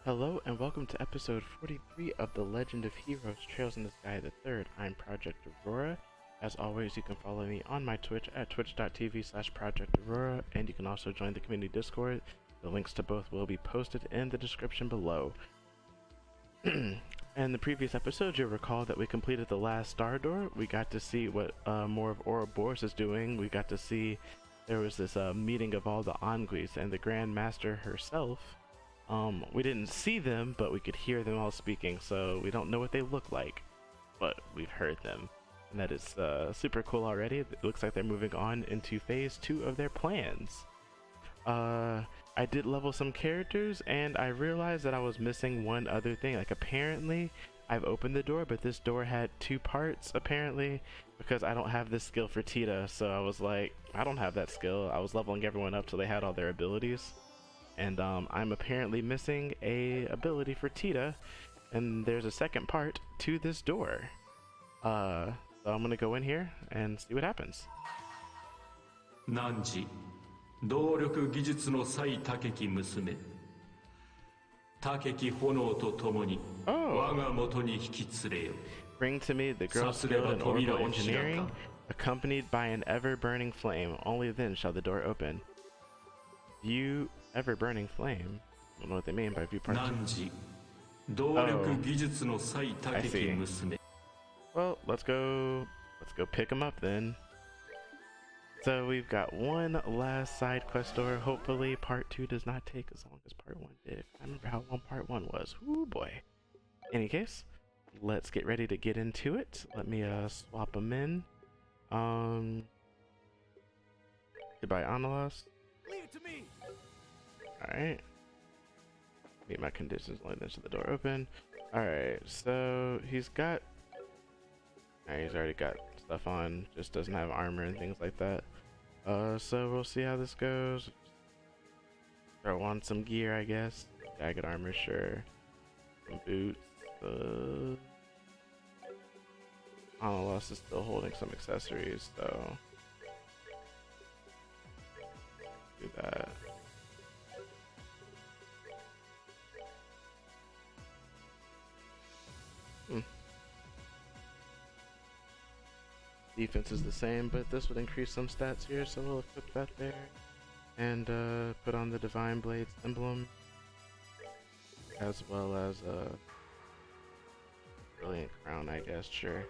Hello and welcome to episode 43 of The Legend of Heroes Trails in the Sky the Third. I'm Project Aurora. As always, you can follow me on my Twitch at twitch.tv/Project Aurora, and you can also join the community Discord. The links to both will be posted in the description below. In the previous episode, you'll recall that we completed the last star door. We got to see what more of Orbal is doing. We got to see there was this meeting of all the Anguis and the Grand Master herself. We didn't see them, but we could hear them all speaking, so we don't know what they look like, but we've heard them. And that is super cool already. It looks like they're moving on into phase 2 of their plans. I did level some characters, and I realized that I was missing one other thing. Like, apparently, I've opened the door, but this door had 2 parts, apparently, because I don't have this skill for Tita, so I was like, I don't have that skill. I was leveling everyone up till they had all their abilities. And I'm apparently missing a ability for Tita, and there's a second part to this door. So I'm gonna go in here and see what happens. Nanji, 動力技術の最高き娘。高き炎と共に我が元に引き連れよ。Bring to me the girl skilled in Orbal engineering, accompanied by an ever-burning flame. Only then shall the door open. View ever-burning flame. I don't know what they mean by view part 2. I see. Well, let's go pick them up then. So we've got one last side quest door. Hopefully part 2 does not take as long as part 1 did. I remember how long part 1 was. Ooh boy. In any case, let's get ready to get into it. Let me swap them in. Goodbye, Analos. Leave it to me. Alright. Meet my conditions, only then should the door open. Alright, so he's got... he's already got stuff on, just doesn't have armor and things like that. So we'll see how this goes. Throw on some gear, I guess. Jagged armor, sure. Some boots. Analos is still holding some accessories, so... do that. Defense is the same, but this would increase some stats here, so we'll equip that there. And put on the Divine Blades emblem. As well as a Brilliant Crown, I guess, sure.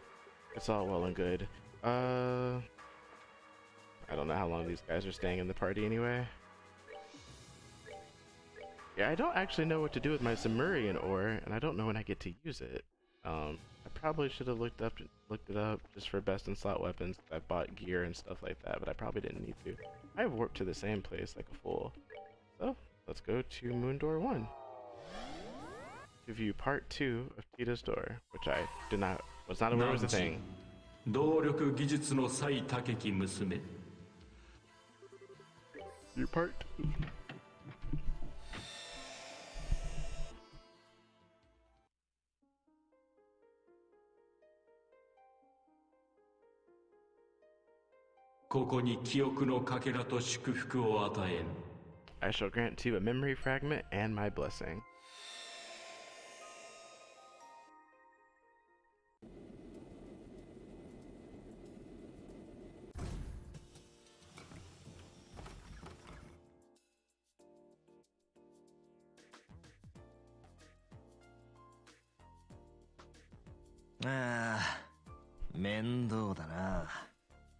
It's all well and good. I don't know how long these guys are staying in the party anyway. Yeah, I don't actually know what to do with my Zemurian ore, and I don't know when I get to use it. I probably should have looked it up just for best in slot weapons. I bought gear and stuff like that, but I probably didn't need to. I warped to the same place like a fool. So let's go to Moon Door 1 to view part 2 of Tita's door, which I was not aware was a thing. 動力技術の最高き娘。 View part 2. I shall grant to you a memory fragment and my blessing.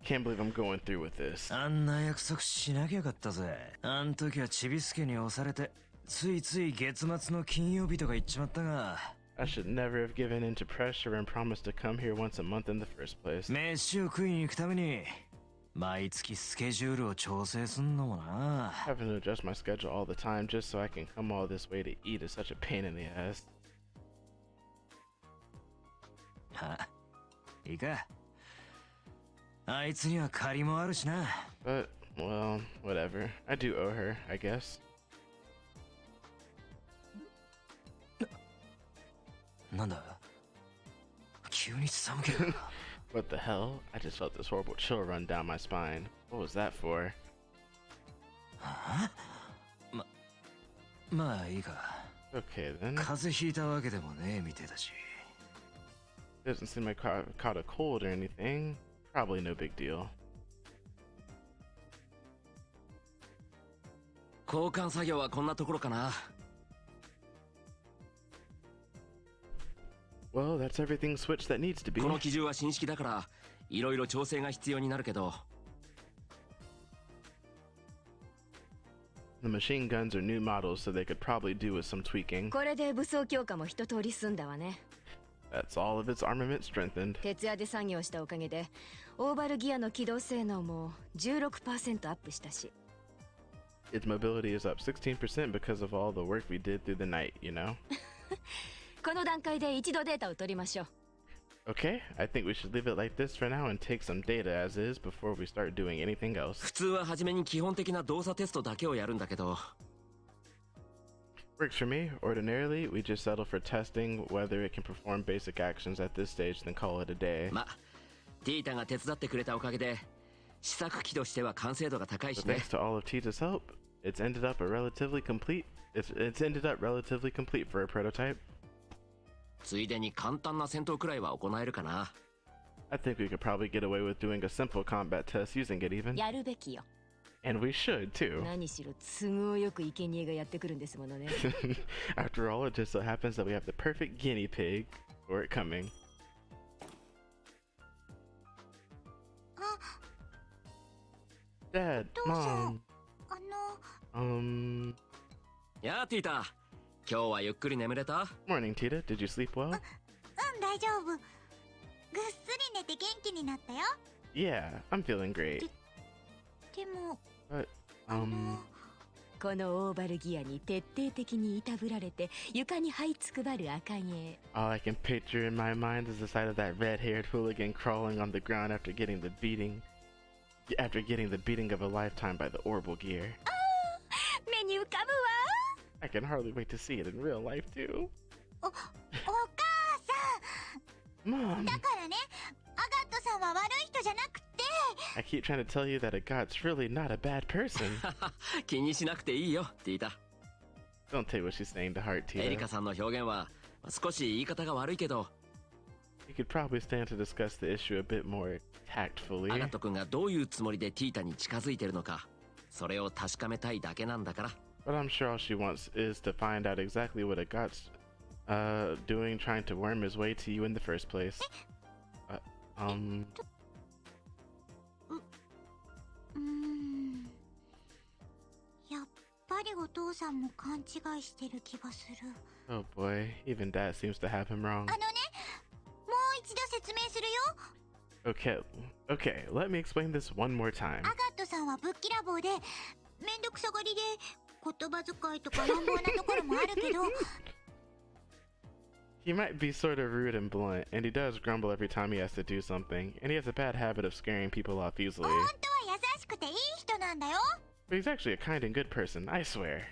Can't believe I'm going through with this. あんな約束しなきゃよかったぜ。あん時はちびすけに押されて、ついつい月末の金曜日とか言っちまったが。I should never have given in to pressure and promised to come here once a month in the first place. 飯を食いに行くために、毎月スケジュールを調整すんのもな。Having to adjust my schedule all the time just so I can come all this way to eat is such a pain in the ass. は、いいか。あいつには借りもあるしな。But, well, whatever. I do owe her, I guess. なんだ急に寒気が。What the hell? I just felt this horrible chill run down my spine. What was that for? まあいいか。Okay then. 風邪ひいたわけでもねえみてえだし。Doesn't seem like I caught a cold or anything. Probably no big deal. 交換作業はこんなところかな。Well, that's everything switched that needs to be. この機銃は新式だからいろいろ調整が必要になるけど。The machine guns are new models, so they could probably do with some tweaking. これで武装強化も一通り済んだわね。That's all of its armament strengthened. 徹夜で作業したおかげでオーバルギアの起動性能も 16% アップしたし。Its mobility is up 16% because of all the work we did through the night, you know? この段階で一度データを取りましょう。Okay, I think we should leave it like this for now and take some data as is before we start doing anything else. 普通は初めに基本的な動作テストだけをやるんだけど。Works for me. Ordinarily, we just settle for testing whether it can perform basic actions at this stage, then call it a day. ま、ティータが手伝ってくれたおかげで試作機としては完成度が高い So しね。 thanks to all of Tita's help, it's ended up relatively complete for a prototype. ついでに簡単な戦闘くらいは行えるかな。I think we could probably get away with doing a simple combat test using it even. やるべきよ。And we should too. 何しろ都合よく生贄がやってくるんですものね。After all, it just so happens that we have the perfect guinea pig for it coming. Dad, Mom. やあティータ、今日はゆっくり眠れた？ Morning, Tita. Did you sleep well? 大丈夫。ぐっすり寝て元気になったよ。 Yeah, I'm feeling great. でも、 But, このオーバルギアに徹底的にいたぶられて床に這いつくばる赤毛。 all I can picture in my mind is the sight of that red-haired hooligan crawling on the ground after getting the beating of a lifetime by the Orbal gear. 目に浮かぶわ。 I can hardly wait to see it in real life too. お母さん。 Mom, だからね、アガットさんは悪い人じゃなくて。 I keep trying to tell you that a god's really not a bad person. 気にしなくていいよティータ。 Don't take what she's saying to heart, エリカ Tita. さんの表現は少し言い方が悪いけど、 You could probably stand to discuss the issue a bit more ア tactfully. ガット君がどういうつもりでティータに近づいてるのか、それを確かめたいだけなんだから。 But I'm sure all she wants is to find out exactly what a god's doing trying to worm his way to you in the first place. やっぱりお父さんも勘違いしてる気がする。 Oh boy, even Dad seems to have him wrong. もう一度説明するよ。 Okay, let me explain this one more time. アガットさんはぶっきらぼうで、めんどくさがりで、言葉遣いとか乱暴なところもあるけど、 He might be sort of rude and blunt, and he does grumble every time he has to do something, and he has a bad habit of scaring people off easily. 本当は優しくていい人なんだよ。 But he's actually a kind and good person, I swear.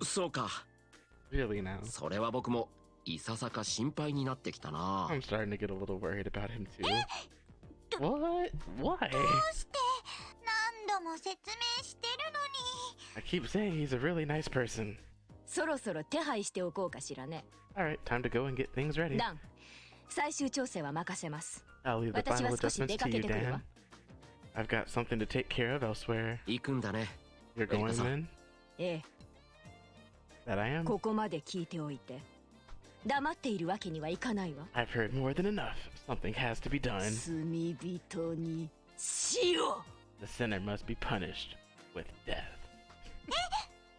そうか。 Really now. それは僕もいささか心配になってきたな。 I'm starting to get a little worried about him too. What? Why? どうして何度も説明してるのに。 I keep saying he's a really nice person. そろそろ手配しておこうかしらね。 Alright, time to go and get things ready. ダン、最終調整は任せます。 I'll leave the 私 final は少し adjustments 出か to け you, てくる Dan. わ。 I've got something to take care of elsewhere. 行くんだね。 You're going Erika-san. then? ええ、 That I am? ここまで聞いておいて。黙っているわけにはいかないわ。 I've heard more than enough. Something has to be done. 罪人に死を。 The sinner must be punished with death.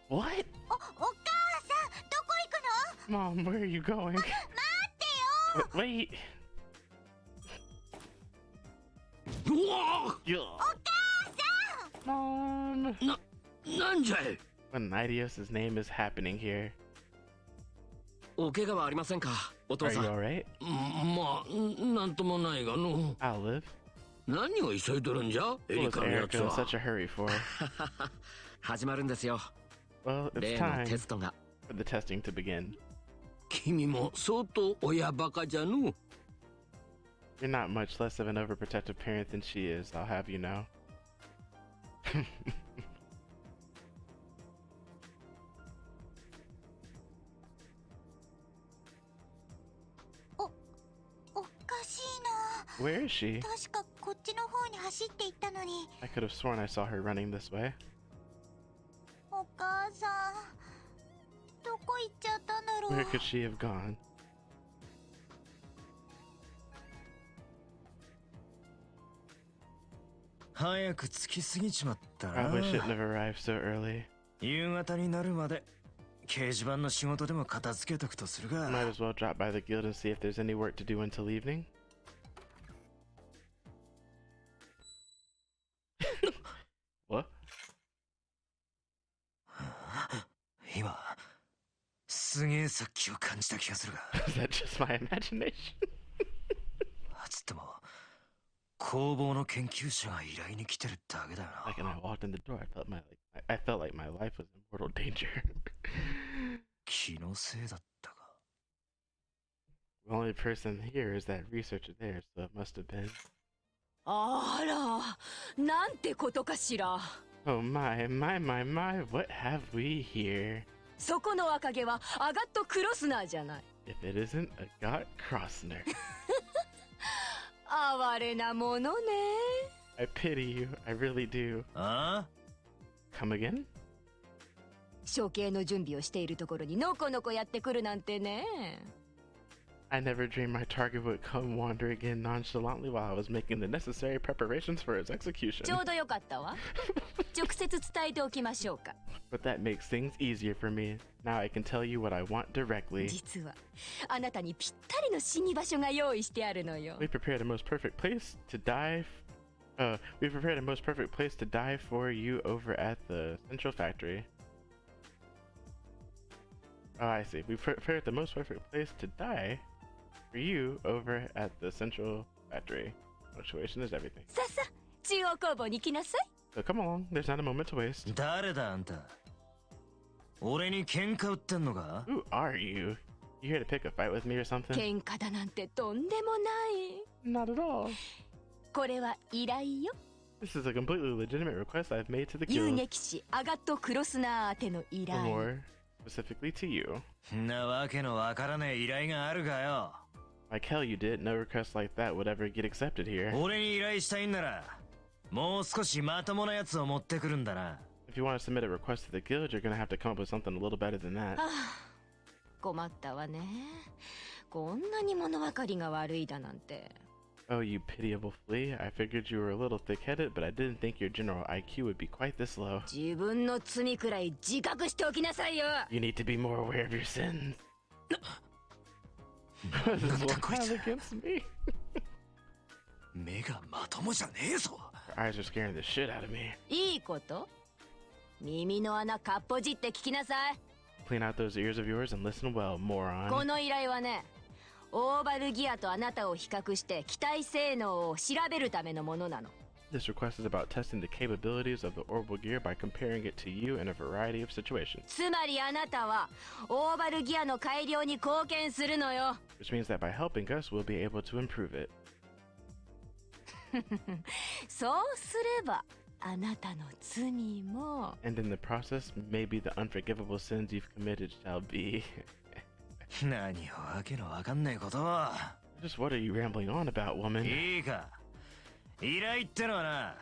What? お母さん、どこ行くの？ Mom, where are you going? 待ってよ。 Wait. うわ Yo. お母さん。 Mom. なんじゃい。 What in Idios's name is happening here? お怪我はありませんか、お父 Are さ you ん。 alright? まあ、なんともないがの。 I'll live. 何を急いどるんじゃエ What リ was カのや Erica つ in は。 such a hurry for? 始まるんですよ。 Well, it's 例の time テストが。 for the testing to begin. 君も相当親バカじゃの。 You're not much less of an overprotective parent than she is, I'll have you know. Where is she? 確かこっちの方に走って行ったのに。 I could have sworn I saw her running this way. お母さん、どこ行っちゃったんだろう。 Where could she have gone? 早く着きすぎちまったな。 Probably shouldn't have arrived so early. 夕方になるまで掲示板の仕事でも片付けとくとするが。 Might as well drop by the guild and see if there's any work to do until evening. What? 今すげえ殺気を感じた気がするが。 Is that just my imagination? つっても工房の研究者が依頼に来てるだけだよ Like, な。 and I walked in the door, I felt like my life was in mortal danger. 気のせいだったか。 The only person here is that researcher there, so it must have been. あら、なんてことかしら。 Oh my, what have we here? そこの赤毛はアガット・クロスナーじゃない。 If it isn't a Got Krosner. 哀れなものね。 I pity you, I really do. あ Come again? 処刑の準備をしているところにのこのこやってくるなんてね。 I never dreamed my target would come wandering in nonchalantly while I was making the necessary preparations for its execution. ちょうどよかったわ。直接伝えておきましょうか。 But that makes things easier for me. Now I can tell you what I want directly. 実はあなたにぴったりの死に場所が用意してあるのよ。 We prepared the most perfect place to die. We prepared the most perfect place to die for you over at the central factory. Oh, I see. We prepared the most perfect place to die for you over at the central factory. Punctuation is everything. さあさあ、中央工房に来なさい。 So come along. There's not a moment to waste. 誰だあんた。俺に喧嘩売ってんのか。 Who are you? You here to pick a fight with me or something? 喧嘩だなんてとんでもない。 Not at all. これは依頼よ。 This is a completely legitimate request I've made to the 遊 guild. 撃士アガット・クロスナー宛ての依 Or 頼。 more specifically to you. なわけのわからねえ依頼があるかよ。 Like hell you did. No request like that would ever get accepted here. 俺に依頼したいんならもう少しまともなやつを持ってくるんだな。 If you want to submit a request to the guild, you're gonna have to come up with something a little better than that. ああ、困ったわね。こんなに物分かりが悪いだなんて。 Oh, you pitiable flea. I figured you were a little thick-headed, but I didn't think your general IQ would be quite this low. 自分の罪くらい自覚しておきなさいよ。 You need to be more aware of your sins. This is what have against me. 目がまともじゃねえぞ。 Her eyes are scaring the shit out of me. いいこと？耳の穴かっぽじって聞きなさい。 Clean out those ears of yours and listen well, こ moron. の依頼はね、オーバルギアとあなたを比較して機体性能を調べるためのものなの。 This request is about testing the capabilities of the Orbal gear by comparing it to you in a variety of situations. つまりあなたはオーバルギアの改良に貢献するのよ。 Which means that by helping us, we'll be able to improve it. そうすればあなたの罪も。 And in the process, maybe the unforgivable sins you've committed shall be. 何をわけのわかんねえことを。 Just what are you rambling on about, woman? いいか。依頼ってのはな、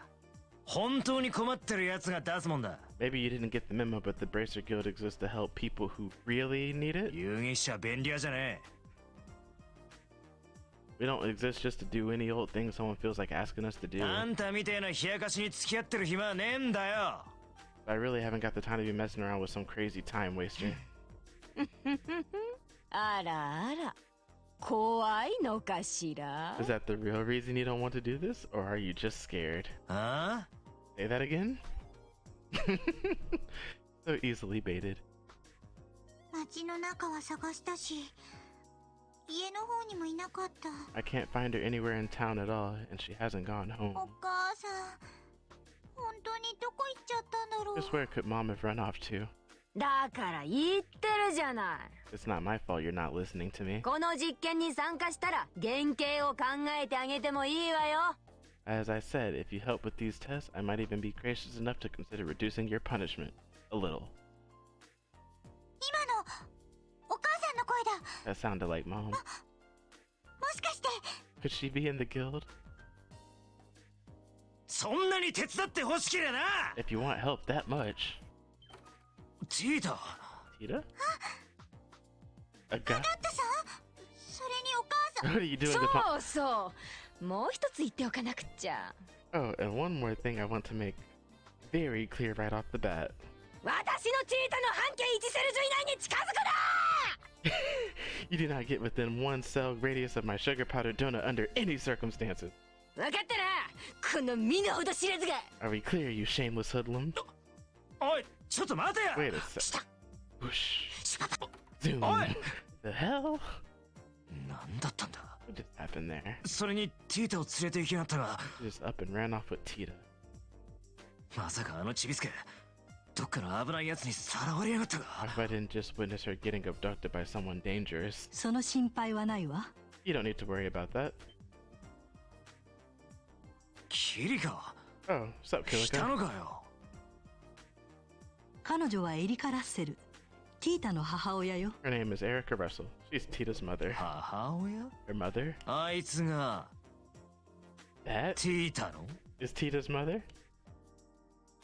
本当に困ってるやつが出すもんだ。 Maybe you didn't get the memo, but the Bracer Guild exists to help people who really need it. 遊撃者便利屋じゃね We don't exist just to do any old thing someone feels like asking us to え。 do. あんたみてえな冷やかしに付き合ってる暇はねえんだよ。 I really haven't got the time to be messing around with some crazy time waster. あらあら、怖いのかしら。 Is that the real reason you don't want to do this, or are you just scared? あ Say that again? So easily baited. 街の中は探したし、家の方にもいなかった。 I can't find her anywhere in town at all, and she hasn't gone home. お母さん、本当にどこ行っちゃったんだろう。 Just where could mom have run off to? だから言ってるじゃない。 It's not my fault you're not listening to me. この実験に参加したら原型を考えてあげてもいいわよ。 As I said, if you help with these tests, I might even be gracious enough to consider reducing your punishment. A little. 今のお母さんの声だ。 That sounded like mom. もしかして Could she be in the guild? そんなに手伝ってほしけりゃな。 If you want help that much. ティータ。 Tita? A guy? だってさ、それにお母さん What are you doing with my... そうそうもう一つ言っておかなくっちゃ Oh, and one more thing I want to make very clear right off the bat. 私のチータの半径1セルジュ以内に近づくな You do not get within 1 cell radius of my sugar powder donut under any circumstances. 分かったなこの身の程知らずが Are we clear, you shameless hoodlum? おい、ちょっと待てや。 Wait a sec. Whoosh. Zoom. おい。 The hell? なんだったんだ。 What just happened there? それにティータを連れて行きやがったが、 She just up and ran off with Tita. まさかあのちびすけ、どっかの危ないやつにさらわれやがったが。 If I didn't just witness her getting abducted by someone dangerous. その心配はないわ。 You don't need to worry about that. キリカ、 Oh, what's up, 来た Kilika? のかよ。彼女はエリカ・ラッセル、ティータの母親よ。 Her name is Erica Russell. She's Tita's mother. 母親？ Her mother? あいつが That ティータの？ is Tita's mother?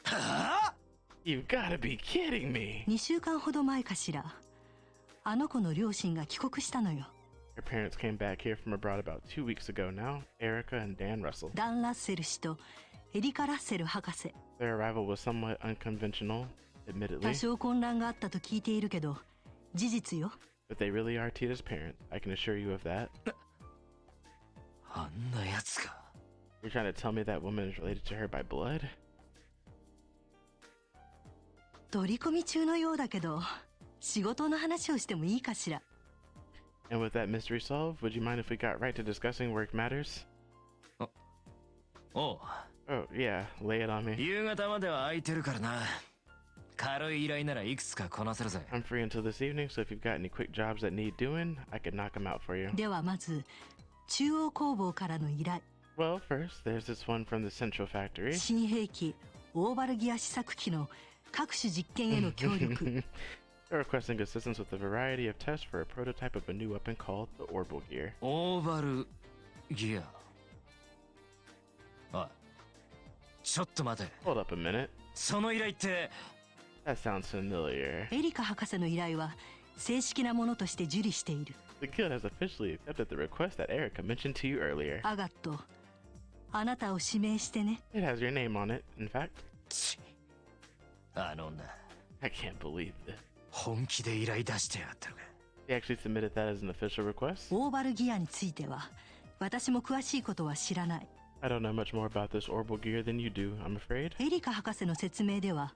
はあ？ You gotta be kidding me! 2週間ほど前かしら。あの子の両親が帰国したのよ。 Her parents came back here from abroad about 2 weeks ago now, Erica and Dan Russell. ダン・ラッセル氏とエリカ・ラッセル博士。 Their arrival was somewhat unconventional, 多 admittedly, 少混乱があったと聞いているけど、事実よ。 but they really are Tita's parents. I can assure you of that. あんなやつか。 You're trying to tell me that woman is related to her by blood? 取り込み中のようだけど、仕事の話をしてもいいかしら。 And with that mystery solved, would you mind if we got right to discussing work matters? おう、 Oh, yeah, lay it on me. 夕方までは空いてるからな。軽い依頼ならいくつかこなせるぜ。 I'm free until this evening, so if you've got any quick jobs that need doing, I could knock them out for you. ではまず、中央工房からの依頼。 Well, first, there's this one from the Central Factory. 新兵器、オーバルギア試作機の各種実験への協力。 They're requesting assistance with a variety of tests for a prototype of a new weapon called the Orbal gear. オーバルギア。おい、ちょっと待て。 Hold up a minute. その依頼って、 That sounds familiar. エリカ博士の依頼は正式なものとして受理している。 The guild has officially accepted the request that Erica mentioned to you earlier. アガット、あなたを指名してね。 It has your name on it, in fact. ちあの女、 I can't believe this. 本気で依頼出してやがったのか。 He actually submitted that as an official request. オーバルギアについては私も詳しいことは知らない。 I don't know much more about this Orbal gear than you do, I'm afraid. エリカ博士の説明では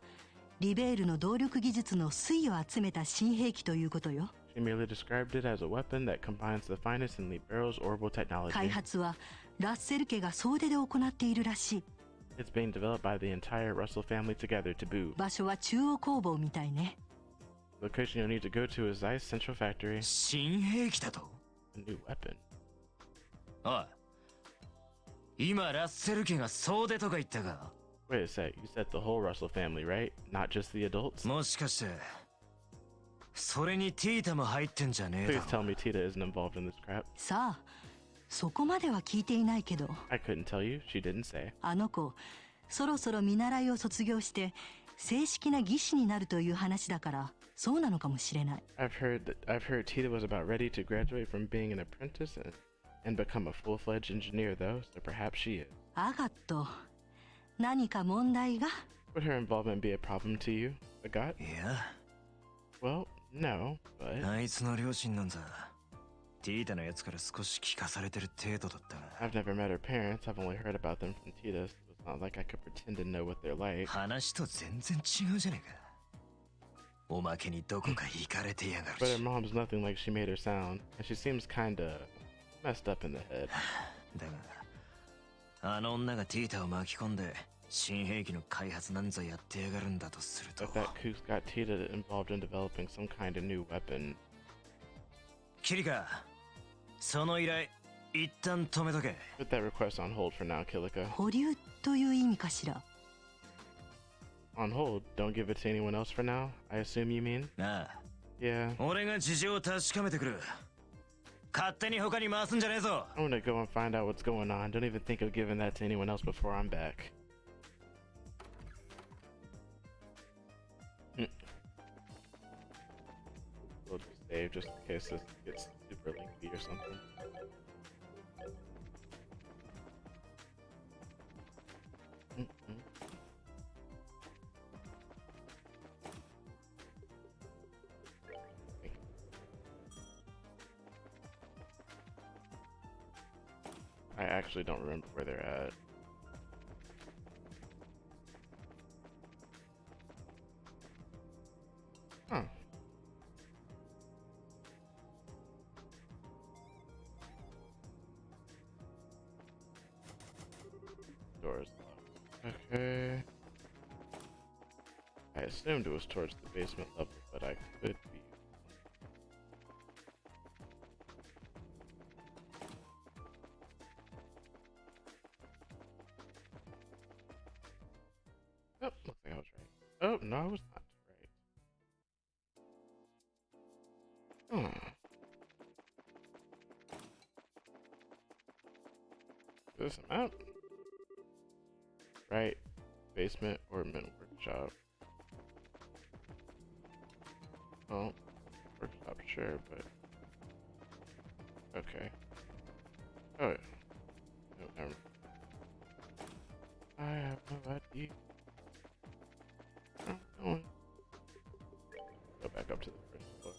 リベールの動力技術の粋を集めた新兵器ということよ。 She merely described it as a weapon that combines the finest in Libero's Orbal 開 technology. 発はラッセル家が総出で行っているらしい。 It's being developed by the entire Russell family together to boot. 場所は中央工房みたいね。 The location you'll need to go to is Zeiss Central Factory. 新兵器だと？ A new weapon. おい、今ラッセル家が総出とか言ったか？ Wait a sec, you said the whole Russell family, right? Not just the adults? もしかして、それにティータも入ってんじゃねえ Please だ tell ろ。 me Tita isn't involved in this crap. さあ、そこまでは聞いていないけど、 I couldn't tell you, she didn't say. あの子そろそろ見習いを卒業して正式な技師になるという話だから、そうなのかもしれない。 I've heard Tita was about ready to graduate from being an apprentice and become a full-fledged engineer though, so perhaps she is. アガット、何か問題が？ Would her involvement be a problem to you, Agat? いや、 Well, no, but あいつの両親なんざ、ティータのやつから少し聞かされてる程度だったが、 I've never met her parents. I've only heard about them from Tita, so it's not like I could pretend to know what they're like. 話と全然違うじゃねえか。おまけにどこか行かれてやがる But her し。 mom's nothing like she made her sound, and she seems kinda messed up in the head. だが、あの女がティータを巻き込んで、新兵器の開発なんぞやってやがるんだとすると。 If that kook's got Tita involved in developing some kind of new weapon, キリカ、その依頼、一旦止めとけ。 put that request on hold for now, Kilika. 保留という意味かしら。 On hold? Don't give it to anyone else for now? I assume you mean? なあ、 Yeah. 俺が事情を確かめてくる。勝手に他に回すんじゃねえぞ。 I'm gonna go and find out what's going on. Don't even think of giving that to anyone else before I'm back. We'll just save just in case this gets super lengthy or something. I actually don't remember where they're at. Huh. Doors locked. Okay. I assumed it was towards the basement level, but I could be. Oh, looks like I was right. Oh, no, I was not right. Hmm. This amount? Right. Basement or mental workshop. Well, workshop, sure, but. Okay. Oh, yeah. No, never mind. I have no idea. Go back up to the first floor.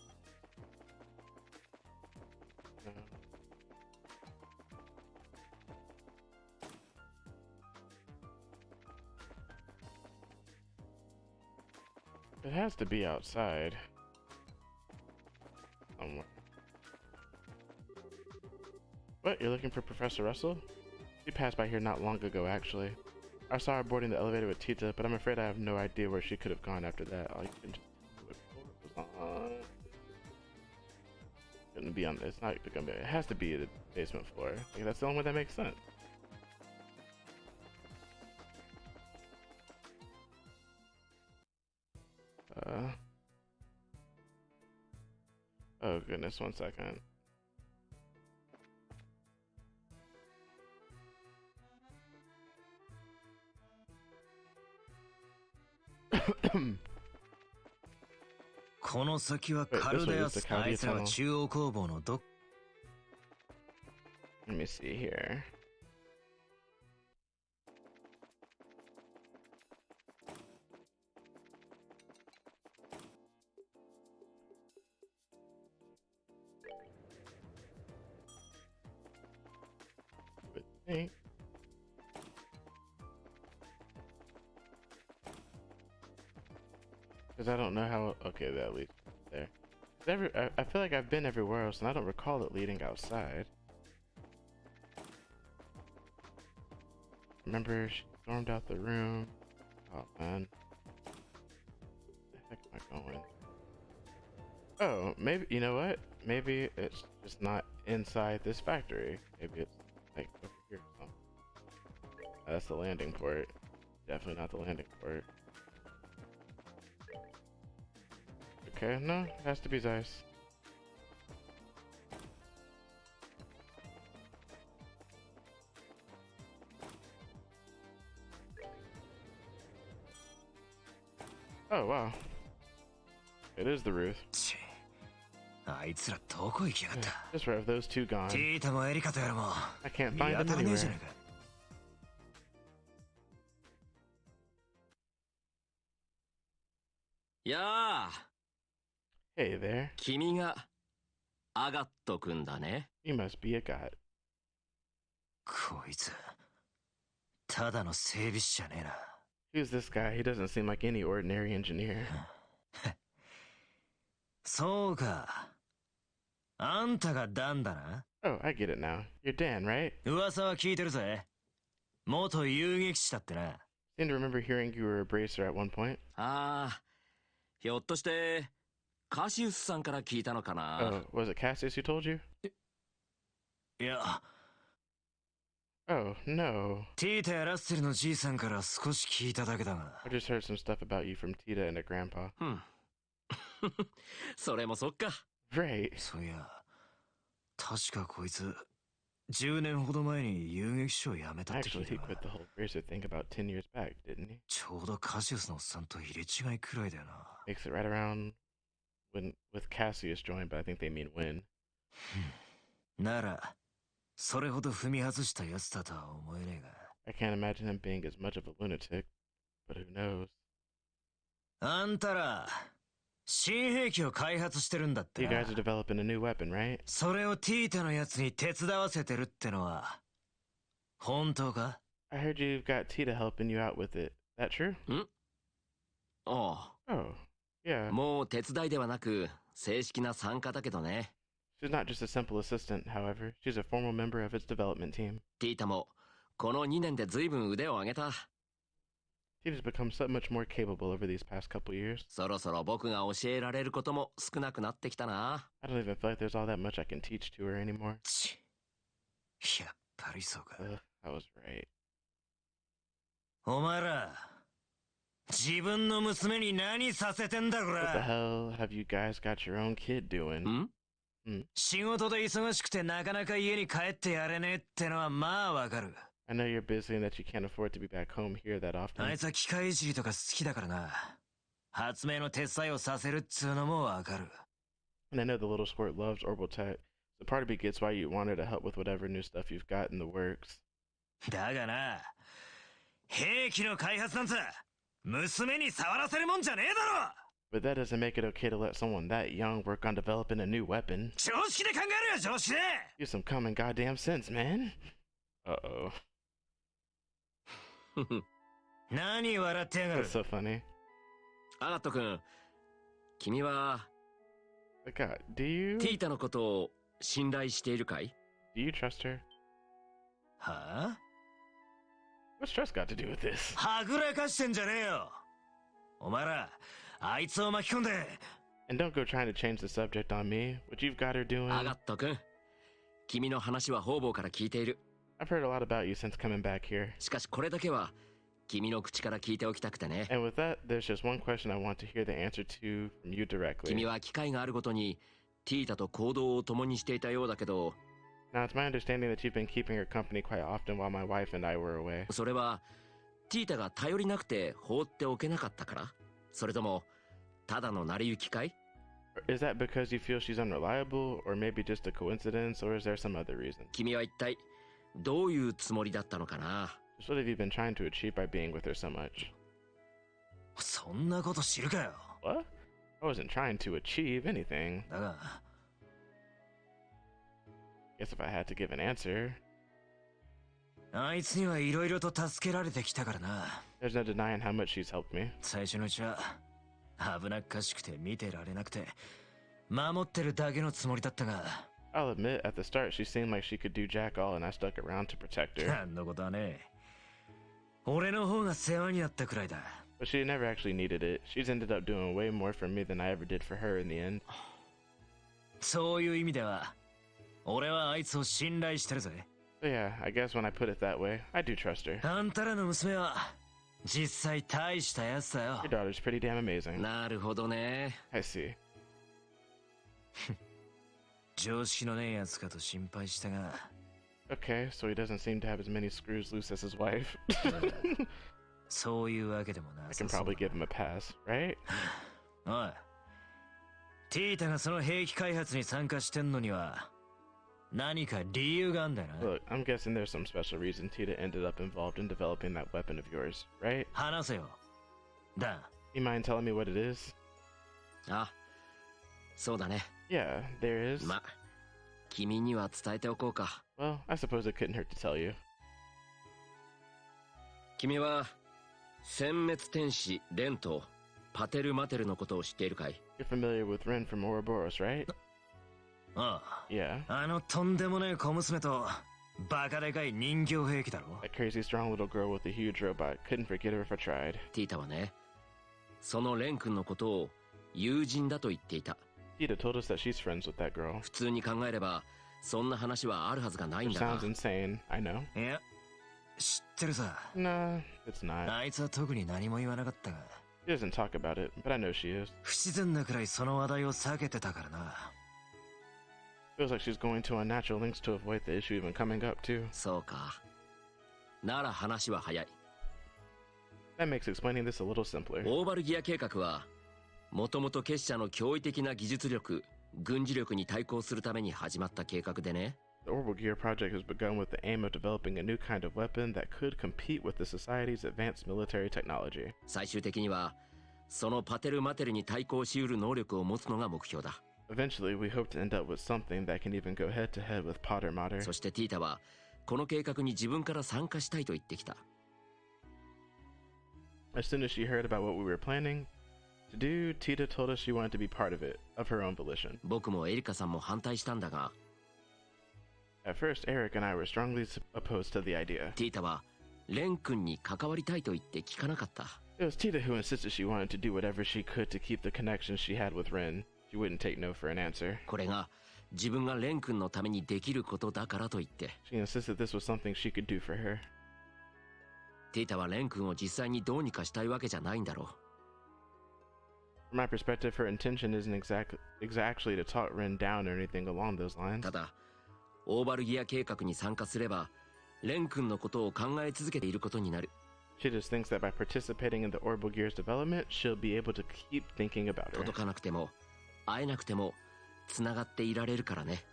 No. It has to be outside. Somewhere. What? You're looking for Professor Russell? She passed by here not long ago, actually. I saw her boarding the elevator with Tita, but I'm afraid I have no idea where she could have gone after that. Oh, you can just tell me what floor it was on. Couldn't be on. It's not gonna be. It has to be the basement floor. Like, that's the only way that makes sense. Oh goodness, 1 second.この先はカルデアス。あいつらは中央工房のど。 Let me see here. Would think. Because I don't know how. Okay, that leads there. I feel like I've been everywhere else, and I don't recall it leading outside. Remember, she stormed out the room. Oh man, where the heck am I going? Oh, maybe, you know what? Maybe it's just not inside this factory. Maybe it's like over here or something. That's the landing port. Definitely not the landing port. Okay, no, it has to be Zeiss. Oh wow. It is the Ruth. あいつらどこ行きやがった。 Just right, those two gone. ティータもエリカとやらも I can't 見 find 当 them たらねえじゃ anywhere. ねえか。やあ、 Hey there. 君がアガット君だね。 You must be a god. こいつただの整備士じゃねえな。 Who's this guy? He doesn't seem like any ordinary engineer. そうか。あんたがダンだな。 Oh, I get it now. You're Dan, right? 噂は聞いてるぜ。元遊撃士だってな。 Seem to remember hearing you were a bracer at one point. ああ、ひょっとしてカシウスさんから聞いたのかな。 Oh, was it Cassius who told you? いや、 Oh, no. ティータやラッセルのじいさんから少し聞いただけだが。 I just heard some stuff about you from Tita and a grandpa. うん。それもそっか。Right. そういや、確かこいつ10年ほど前に遊撃手を辞めたって聞 Actually, いた he な。 quit the whole racer thing about 10 years back, didn't he? ちょうどカシウスのおっさんと入れ違いくらいだよな。 Makes it right around when with Cassius joined, but I think they mean when. ならそれほど踏み外したやつだとは思えねえが。 I can't imagine him being as much of a lunatic, but who knows? あんたら新兵器を開発してるんだって You な。 guys are developing a new weapon, right? それをティータのやつに手伝わせてるってのは本当か？ I heard you've got Tita helping you out with it. That true? あ Oh, yeah. あ、もう手伝いではなく正式な参加だけどね。 She's not just a simple assistant, however. She's a formal member of its development team. ティータもこの2年で随分腕を上げた。 Tita's become so much more capable over these past couple years. そろそろ僕が教えられることも少なくなってきたな。 I don't even feel like there's all that much I can teach to her anymore. ちやっぱりそうか。 I was right. お前ら自分の娘に何させてんだこ What the ら。 hell have you guys got your own kid doing? ん？仕事で忙しくてなかなか家に帰ってやれねえってのはまあわかる。 I know you're busy and that you can't afford to be back home here that あ often. いつは機械いじりとか好きだからな。発明の手伝いをさせるっつうのもわかる。 And I know the little squirt loves Orbal tech. So part of me gets why you want her to help with whatever new stuff you've got in the works. だがな、兵器の開発なんざ娘に触らせるもんじゃねえだろ。 But that doesn't make it okay to let someone that young work on developing a new weapon. 常識で考えるよ常識で。 Use some common goddamn sense, man. Uh-oh. 何笑ってやがる。 That's so funny. アガット君、君は But God, do you ティータのことを信頼しているかい？ do you trust her? はあ？ What's trust got to do with this? はぐらかしてんじゃねえよ。お前らあいつを巻き込んで。 And don't go trying to change the subject on me. What you've got her doing. アガット君、君の話は方々から聞いている。 I've heard a lot about you since coming back here. しかしこれだけは君の口から聞いておきたくてね。 And with that, there's just one question I want to hear the answer to from you directly. 君は機会があるごとにティータと行動を共にしていたようだけど、 Now, it's my understanding that you've been keeping her company quite often while my wife and I were away. それはティータが頼りなくて放っておけなかったから？それともただの成り行きかい？ Is that because you feel she's unreliable, or maybe just a coincidence, or is there some other reason? 君は一体どういうつもりだったのかな？ Just what have you been trying to achieve by being with her so much? そんなこと知るかよ。 What? I wasn't trying to achieve anything. だが Guess if I had to give an answer, あいつにはいろいろと助けられてきたからな。 there's no denying how much she's helped me. 最初のうちは危なっかしくて見てられなくて守ってるだけのつもりだったが。 I'll admit, at the start, she seemed like she could do jack all, and I stuck around to protect her. なんのことはね。俺の方が世話になったくらいだ。 But she never actually needed it. She's ended up doing way more for me than I ever did for her in the end. そういう意味では俺はあいつを信頼してるぜ。 So yeah, I guess when I put it that way, I do trust her. あんたらの娘は実際大したやつだよ。 Your daughter's pretty damn amazing. なるほどね。 I see. 常識のねえやつかと心配したが。 Okay, so he doesn't seem to have as many screws loose as his wife. そういうわけでもな I さ can そう probably だ give him a pass, right? おい、ティータがその兵器開発に参加してんのには何か理由があんだよな。 Look, I'm guessing there's some special reason Tita ended up involved in developing that weapon of yours, right? 話せよ。だ、 You mind telling me what it is? あ、そうだね。 Yeah, there is. ま、君には伝えておこうか。 Well, I suppose it couldn't hurt to tell you. 君は殲滅天使レンとパテルマテルのことを知っているかい？ You're familiar with Ren from Ouroboros, right? ああ、 Yeah. あのとんでもねえ小娘とバカでかい人形兵器だろ。 That crazy strong little girl with the huge robot. Couldn't forget her if I tried. ティータはね、そのレン君のことを友人だと言っていた。 Tita told us that she's friends with that girl. 普通に考えればそんな話はあるはずがないん Which だが sounds。insane, I know. いや、知ってるさ。 Nah, it's not. あいつは特に何も言わなかったが、 She doesn't talk about it, but I know she is. 不自然なくらいその話題を避けてたからな。Feels like she's going to unnatural lengths to avoid the issue even coming up, too. そうか。なら話は早い。That makes explaining this a little simpler. オーバルギア計画は、もともと結社の驚異的な技術力、軍事力に対抗するために始まった計画でね。The Orbal Gear project has begun with the aim of developing a new kind of weapon that could compete with the society's advanced military technology. 最終的には、そのパテルマテルに対抗しうる能力を持つのが目標だ。Eventually, we hope to end up with something that can even go head to head with Potter Mater. そしてティータは、この計画に自分から参加したいと言ってきた。As soon as she heard about what we were planning to do, Tita told us she wanted to be part of it, of her own volition. 僕もエリカさんも反対したんだが、At first, Eric and I were strongly opposed to the idea. ティータは、レン君に関わりたいと言って聞かなかった。It was Tita who insisted she wanted to do whatever she could to keep the connection she had with Ren. She wouldn't take no for an answer. これが、自分がレン君のためにできることだからと言って。She insisted this was something she could do for her. ティータはレン君を実際にどうにかしたいわけじゃないんだろう。From my perspective, her intention isn't exactly to talk Ren down or anything along those lines. ただ、オーバルギア計画に参加すれば、レン君のことを考え続けていることになる。She just thinks that by participating in the Orbal Gear's development, she'll be able to keep thinking about her. 届かなくても、会えなくても、つながっていられるからね。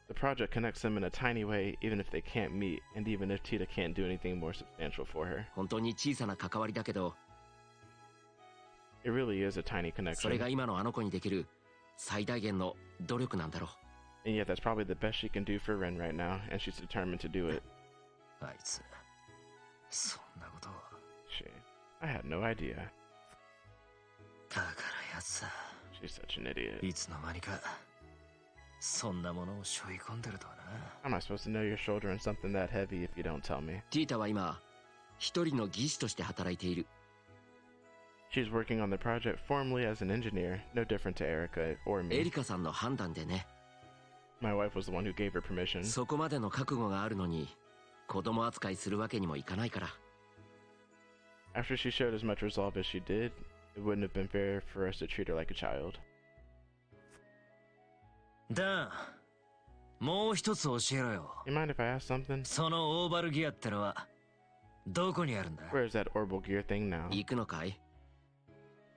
The project connects them in a tiny way, even if they can't meet, and even if Tita can't do anything more substantial for her. 本当に小さな関わりだけど、It really is a tiny それ connection. が今のあの子にできる最大限の努力なんだろう。And yet that's probably the best she can do for Ren right now, and she's determined to do it. あいつ、そんなことを。She, I had no idea. だからやつさ、 She's such an idiot. いつの間にか、そんなものを背負い込んでるとはな。How am I supposed to know you're shouldering something that heavy if you don't tell me? ティータは今、一人の技師として働いている。She's working on the project formally as an engineer, no different to Erica or エリ me. カさんの判断でね。My wife was the one who gave her permission. そこまでの覚悟があるのに、子供扱いするわけにもいかないから。After she showed as much resolve as she did, it wouldn't have been fair for us to treat her like a child. ダン、もう一つ教えろよ。 You mind if I ask something? そのオーバルギアってのは、どこにあるんだ？ Where's that Orbal Gear thing now? 行くのかい？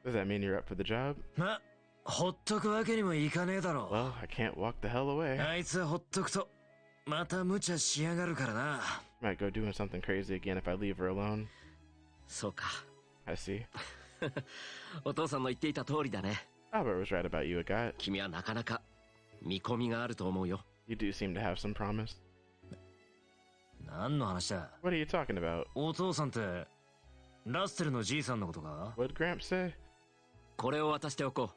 Does that mean you're up for the job? ま、ほっとくわけにもいかねえだろ。 Well, I can't walk the hell away. あいつほっとくと、また無茶しやがるからな。Might go doing something crazy again if I leave her alone. そうか。I see. お父さんの言っていた通りだね。Albert was right about you, Agat. 君はなかなか見込みがあると思うよ。You do seem to have some promise. 何の話だ？ What are you talking about? お父さんって、ラッセルのじいさんのことか？ What'd Gramps say? これを渡しておこ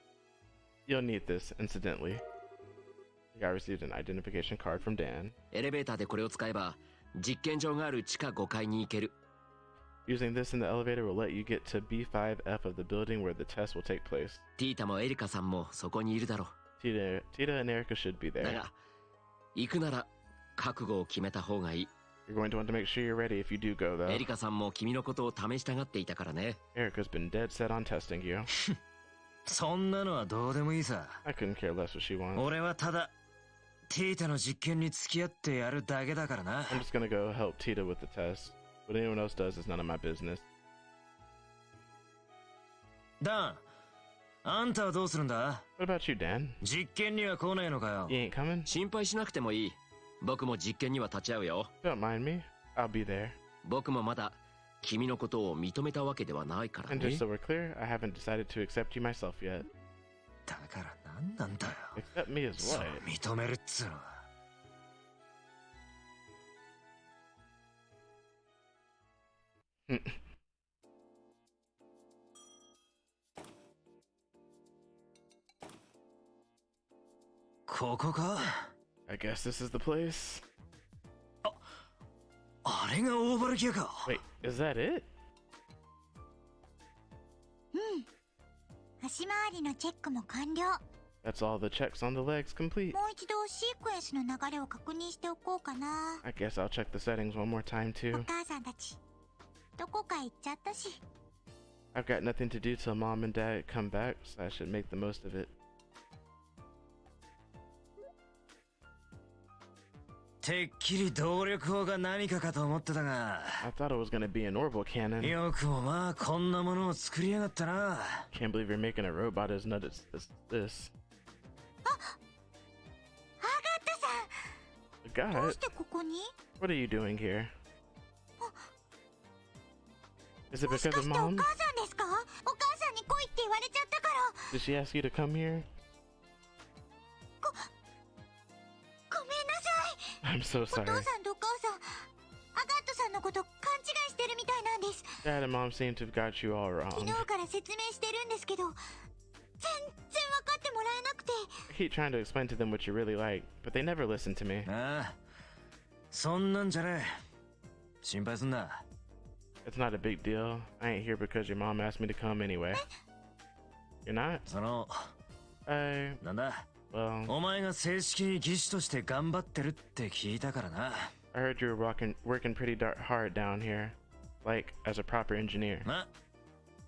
う。 You'll need this, incidentally. The guy received an identification card from Dan. エレベーターでこれを使えば、実験場がある地下5階に行ける。Using this in the elevator will let you get to B5F of the building where the test will take place. ティータもエリカさんもそこにいるだろ Tita and Erica should be う。だ there. が、行くなら覚悟を決めた方がいい。 You're going to want to make sure you're ready if you do go, エ though. リカさんも君のことを試したがっていたからね。 Erica's been dead set on testing you. そんなのはどうでもいいさ。 I couldn't care less what she wants. 俺はただ、ティータの実験に付き合ってやるだけだからな。 I'm just gonna go help Tita with the test. What anyone else does is none of my business. ダン、あんたはどうするんだ？ What about you, Dan? 実験には来ねえのかよ。 You ain't coming? 心配しなくてもいい。僕も実験には立ち会うよ。 Don't mind me. I'll be there. 僕もまだ君のことを認めたわけではないから And ね just。so we're clear, I haven't decided to accept you myself yet. だから何なんだよ。 Accept me as そう what? 認めるっつうのは。ここか？ I guess this is the place. あれがオーバルギアか。 Wait, is that it? 足回りのチェックも完了。 That's all the checks on the legs complete. もう一度シークエンスの流れを確認しておこうかな。 I guess I'll check the settings one more time お too. 母さんたち、どこか行っちゃったし。 I've got nothing to do till mom and dad come back, so I should make the most of it. てっきり動力砲が何かかと思ってたが。I thought it was gonna be an Orbal cannon. よくもまあこんなものを作りやがったな。Can't believe you're making a robot as nuts as this. アガッタさん、どう God, してここに？ what are you doing here? Is it もし because か of してお mom? 母さんですか？お母さんに来いって言われちゃったから。 Did she ask you to come here? ごめんなさい。 I'm so お sorry. 父さんとお母さん、アガットさんのこと勘違いしてるみたいなんです。 Dad and mom seem to have got you all 昨 wrong. 日から説明してるんですけど、全然分かってもらえなくて。 I keep trying to explain to them what you really like, but they never listen to me. ああ、そんなんじゃねえ。心配すんな。 It's not a big deal. I ain't here because your mom asked me to come anyway. You're not? その、 I, なんだ、 well, お前が正式に技師として頑張ってるって聞いたからな。 I heard you were working pretty hard down here, like as a proper engineer. ま、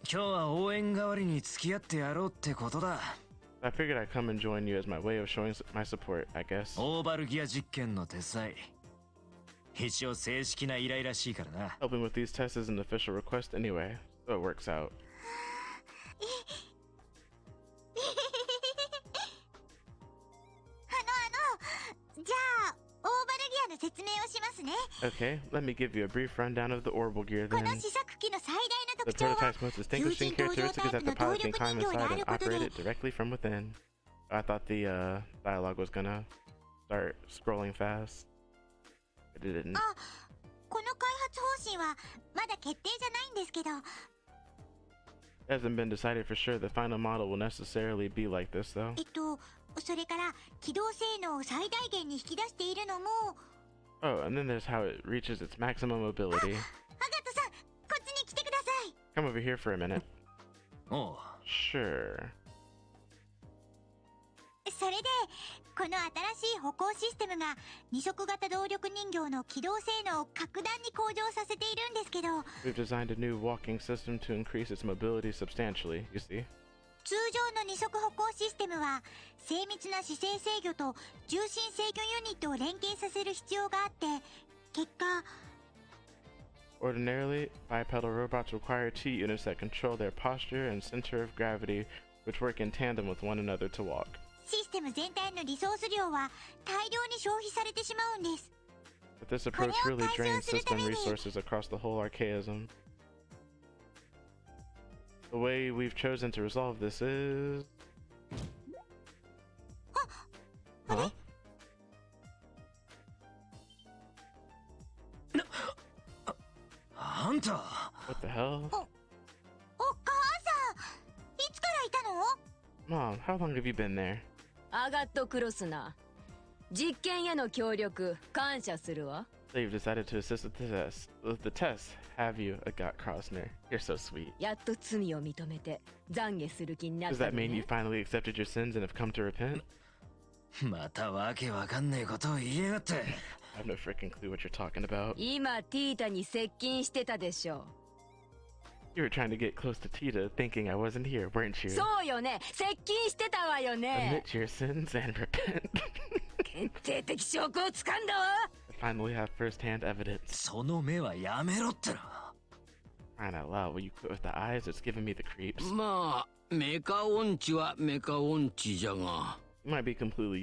今日は応援代わりに付き合ってやろうってことだ。 I figured I'd come and join you as my way of showing my support, I guess. オーバルギア実験の手伝い。一応正式な依頼らしいからな。 Helping with these tests is an official request anyway, so it works out. じゃあオーバルギアの説明をしますね。 Okay, let me give you a brief rundown of the Orbal gear この then. 試作機の最大の The 特徴は prototype's most distinguishing characteristic is that the pilot can climb inside and operate it directly from within. I thought the dialogue was gonna start scrolling fast, but it didn't. あ、この開発方針はまだ決定じゃないんですけど、 It hasn't been decided for sure the final model will necessarily be like this though. それから機動性能を最大限に引き出しているのも。 Oh, and then there's how it reaches its maximum mobility. アガットさん、こっちに来てください。 Come over here for a minute. おう。 Sure. それでこの新しい歩行システムが二足型動力人形の機動性能を格段に向上させているんですけど、 We've designed a new walking system to increase its mobility substantially, you see. 通常の二足歩行システムは精密な姿勢制御と重心制御ユニットを連携させる必要があって、結果 Ordinarily, bipedal robots require two units that control their posture and center of gravity, which work in tandem with one another to walk. システム全体のリソース量は大量に消費されてしまうんです。 But this approach really drains system resources across the whole archaism. The way we've chosen to resolve this is... Huh? あんた。 What the hell? お母さん、いつからいたの？ Mom, how long have you been there? アガットクロスナ、実験への協力感謝するわ。 So you've decided to assist with the test, have you, Agat Krosner? You're so sweet. やっと罪を認めて懺悔する気になっ Does た that の mean you ね。 finally accepted your sins and have come to repent? またわけわかんねえことを言いやがって。 I have no freaking clue what you're talking about. 今ティータに接近してたでしょ。 You were trying to get close to Tita, thinking I wasn't here, weren't you? そうよね、接近してたわよね。 Admit your sins and repent. 決定的証拠を掴んだわ。 I finally have first-hand evidence. その目はやめろってな。 Crying out loud, will you quit with the eyes? It's giving me the creeps. まあメカ音痴はメカ音痴じゃが、 You might be completely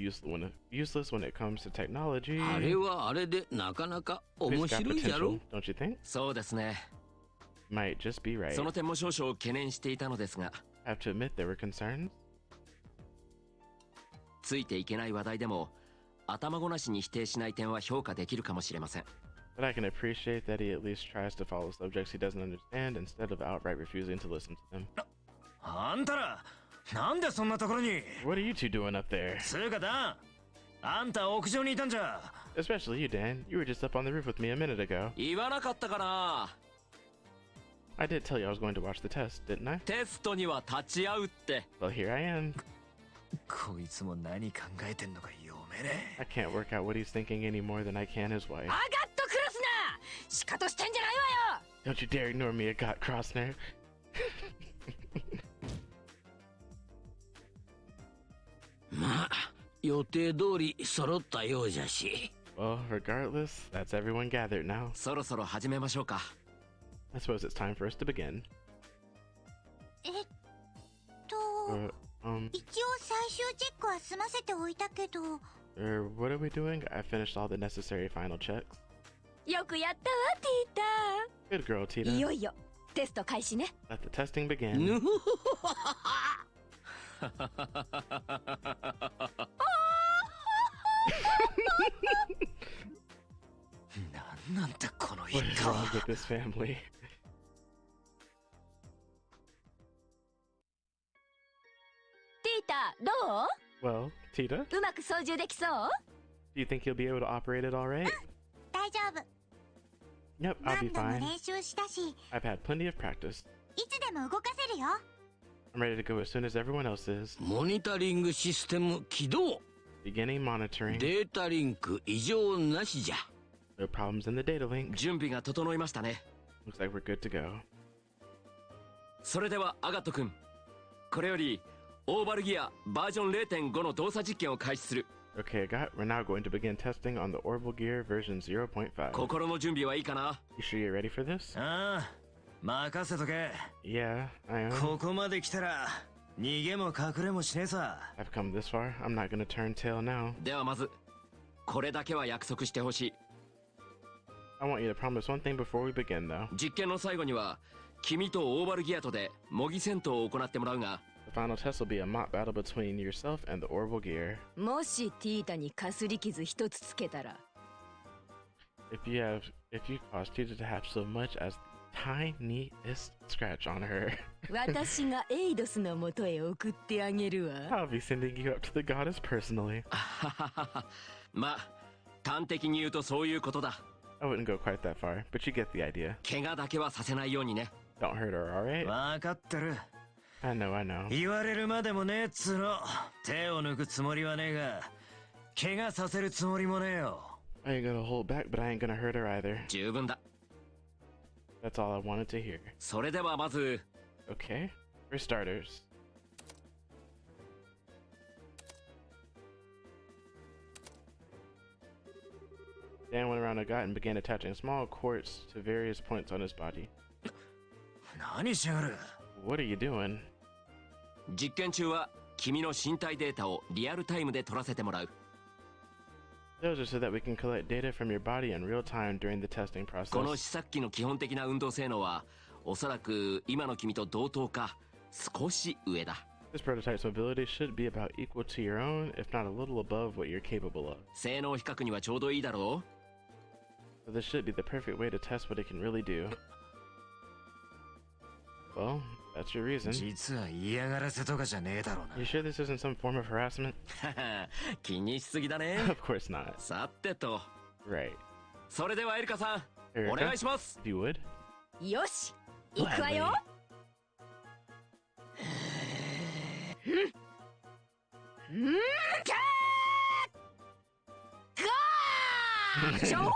useless when it comes to technology. あれはあれでなかなか It's 面 got 白いじゃろ potential, don't you think? そうですね。 Might just be right. その点も少々懸念していたのですが、 I have to admit there were concerns. ついていけない話題でも頭ごなしに否定しない点は評価できるかもしれません。 But I can appreciate that he at least tries to follow subjects he doesn't understand instead of outright refusing to listen to them. あんたら、なんでそんなところに。 What are you two doing up there? つうかダン、あんた屋上にいたんじゃ。 Especially you, Dan. You were just up on the roof with me a minute ago. 言わなかったかな。 I did tell you I was going to watch the test, didn't I? テストには立ち会うって。 Well, here I am. こいつも何考えてんのか読めね I can't work out what he's thinking any more than I can his wife. アガットクロスナ、シカトしてんじゃないわよ。 Don't you dare ignore me, Agat Krosner. まあ予定通り揃ったようじゃし。Well, regardless, that's everyone gathered now. そろそろ始めましょうか。 I suppose it's time for us to begin. 一応最終チェックは済ませておいたけど。What are we doing? I finished all the necessary final checks. よくやったわティー Good girl, タ。 Tita. いよいよテスト開始ね。 Let the testing begin. ぬほほほほなんなんだこの一 What is 家 wrong は。 with this family? ティータど Well, Tita, う？うまく操縦できそう？ do you think you'll be able to operate it all right? 大丈夫。 Yep, I'll be 何度も fine. 練習したし、い I've had plenty of practice. つでも動かせるよ。 I'm ready to go as soon as everyone else is. モニタリングシステム起動。 Beginning monitoring. データリンク異常なしじゃ。 No problems in the data link. 準備が整いましたね。 Looks like we're good to go. それではアガット君、これよりオーバルギアバージョン 0.5 の動作実験を開始する。 Okay, we're now going to begin testing on the Orbal gear version 0.5. 心の準備はいいかな？ You sure you're ready for this? ああ、任せとけ。 Yeah, I am. ここまで来たら逃げも隠れもしねえさ。 I've come this far. I'm not gonna turn tail now. ではまずこれだけは約束してほしい。 I want you to promise one thing before we begin, though. 実験の最後には君とオーバルギアとで模擬戦闘を行ってもらうが、 The final test will be a mock battle between yourself and the Orbal gear. もしティータにかすり傷一つつけたら If you cause Tita to have so much as the tiniest scratch on her, 私がエイドスのもとへ送ってあげるわ。 I'll be sending you up to the goddess personally. まあ端的に言うとそういうことだ。 I wouldn't go quite that far, but you get the idea. 怪我だけはさせないようにね。 Don't hurt her, alright? 分かってる。 I know. 言われるまでもねえっつうの。手を抜くつもりはねえが、怪我させるつもりもねえよ。 I ain't gonna hold back, but I ain't gonna hurt her either. 十分だ。 That's all I wanted to hear. それではまず Okay, for starters. Dan went around a gut and began attaching small quartz to various points on his body. 何しやがる。 What are you doing? 実験中は君の身体データをリアルタイムで取らせてもらう。 Those are so that we can collect data from your body in real time during the testing この process. 試作機の基本的な運動性能はおそらく今の君と同等か少し上だ。 This prototype's mobility should be about equal to your own, if not a little above what you're capable of. 性能比較にはちょうどいいだろう。 So this should be the perfect way to test what it can really do. Well, that's your reason. 実は嫌がらせとかじゃねえだろうな。 You sure this isn't some form of harassment? 気にしすぎだね。 Of course not. さてと、 Right. それではエリカさん、 Erica? お願いします。 If you would. よし行くわよ。うんかーガーショー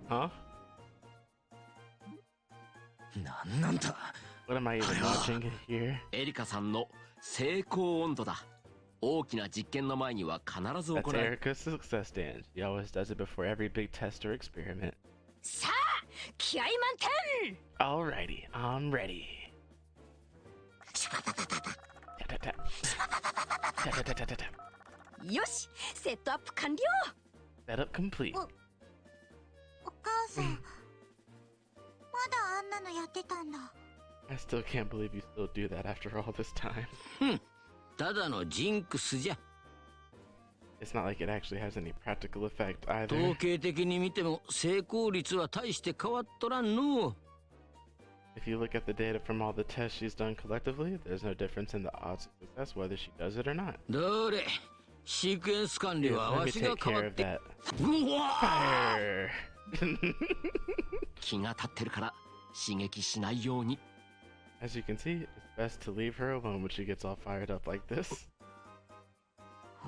Huh? なんなんだ。 What am I even watching here? エリカさんの成功温度だ。大きな実験の前には必ず行 That's う。 Erica's success dance. She always does it before every big test or experiment. さあ気合満点 Alrighty, I'm ready. Tap, tap, tap. Tap, tap, tap, tap, tap, tap. よしセットアップ完了。 Setup complete. お母さん、まだあんなのやってたんだ。 I still can't believe you still do that after all this time. ただのジンクスじゃ。 It's not like it actually has any practical effect 統 either. 計的に見ても成功率は大して変わっとらんの。 If you look at the data from all the tests she's done collectively, there's no difference in the odds of success whether she does it or not. どれ、シークエンス管理 Yes, は let わ me しが take 変わ care っ of て。 that. うわ Fire! 気が立ってるから刺激しないように。 As you can see, it's best to leave her alone when she gets all fired up like this.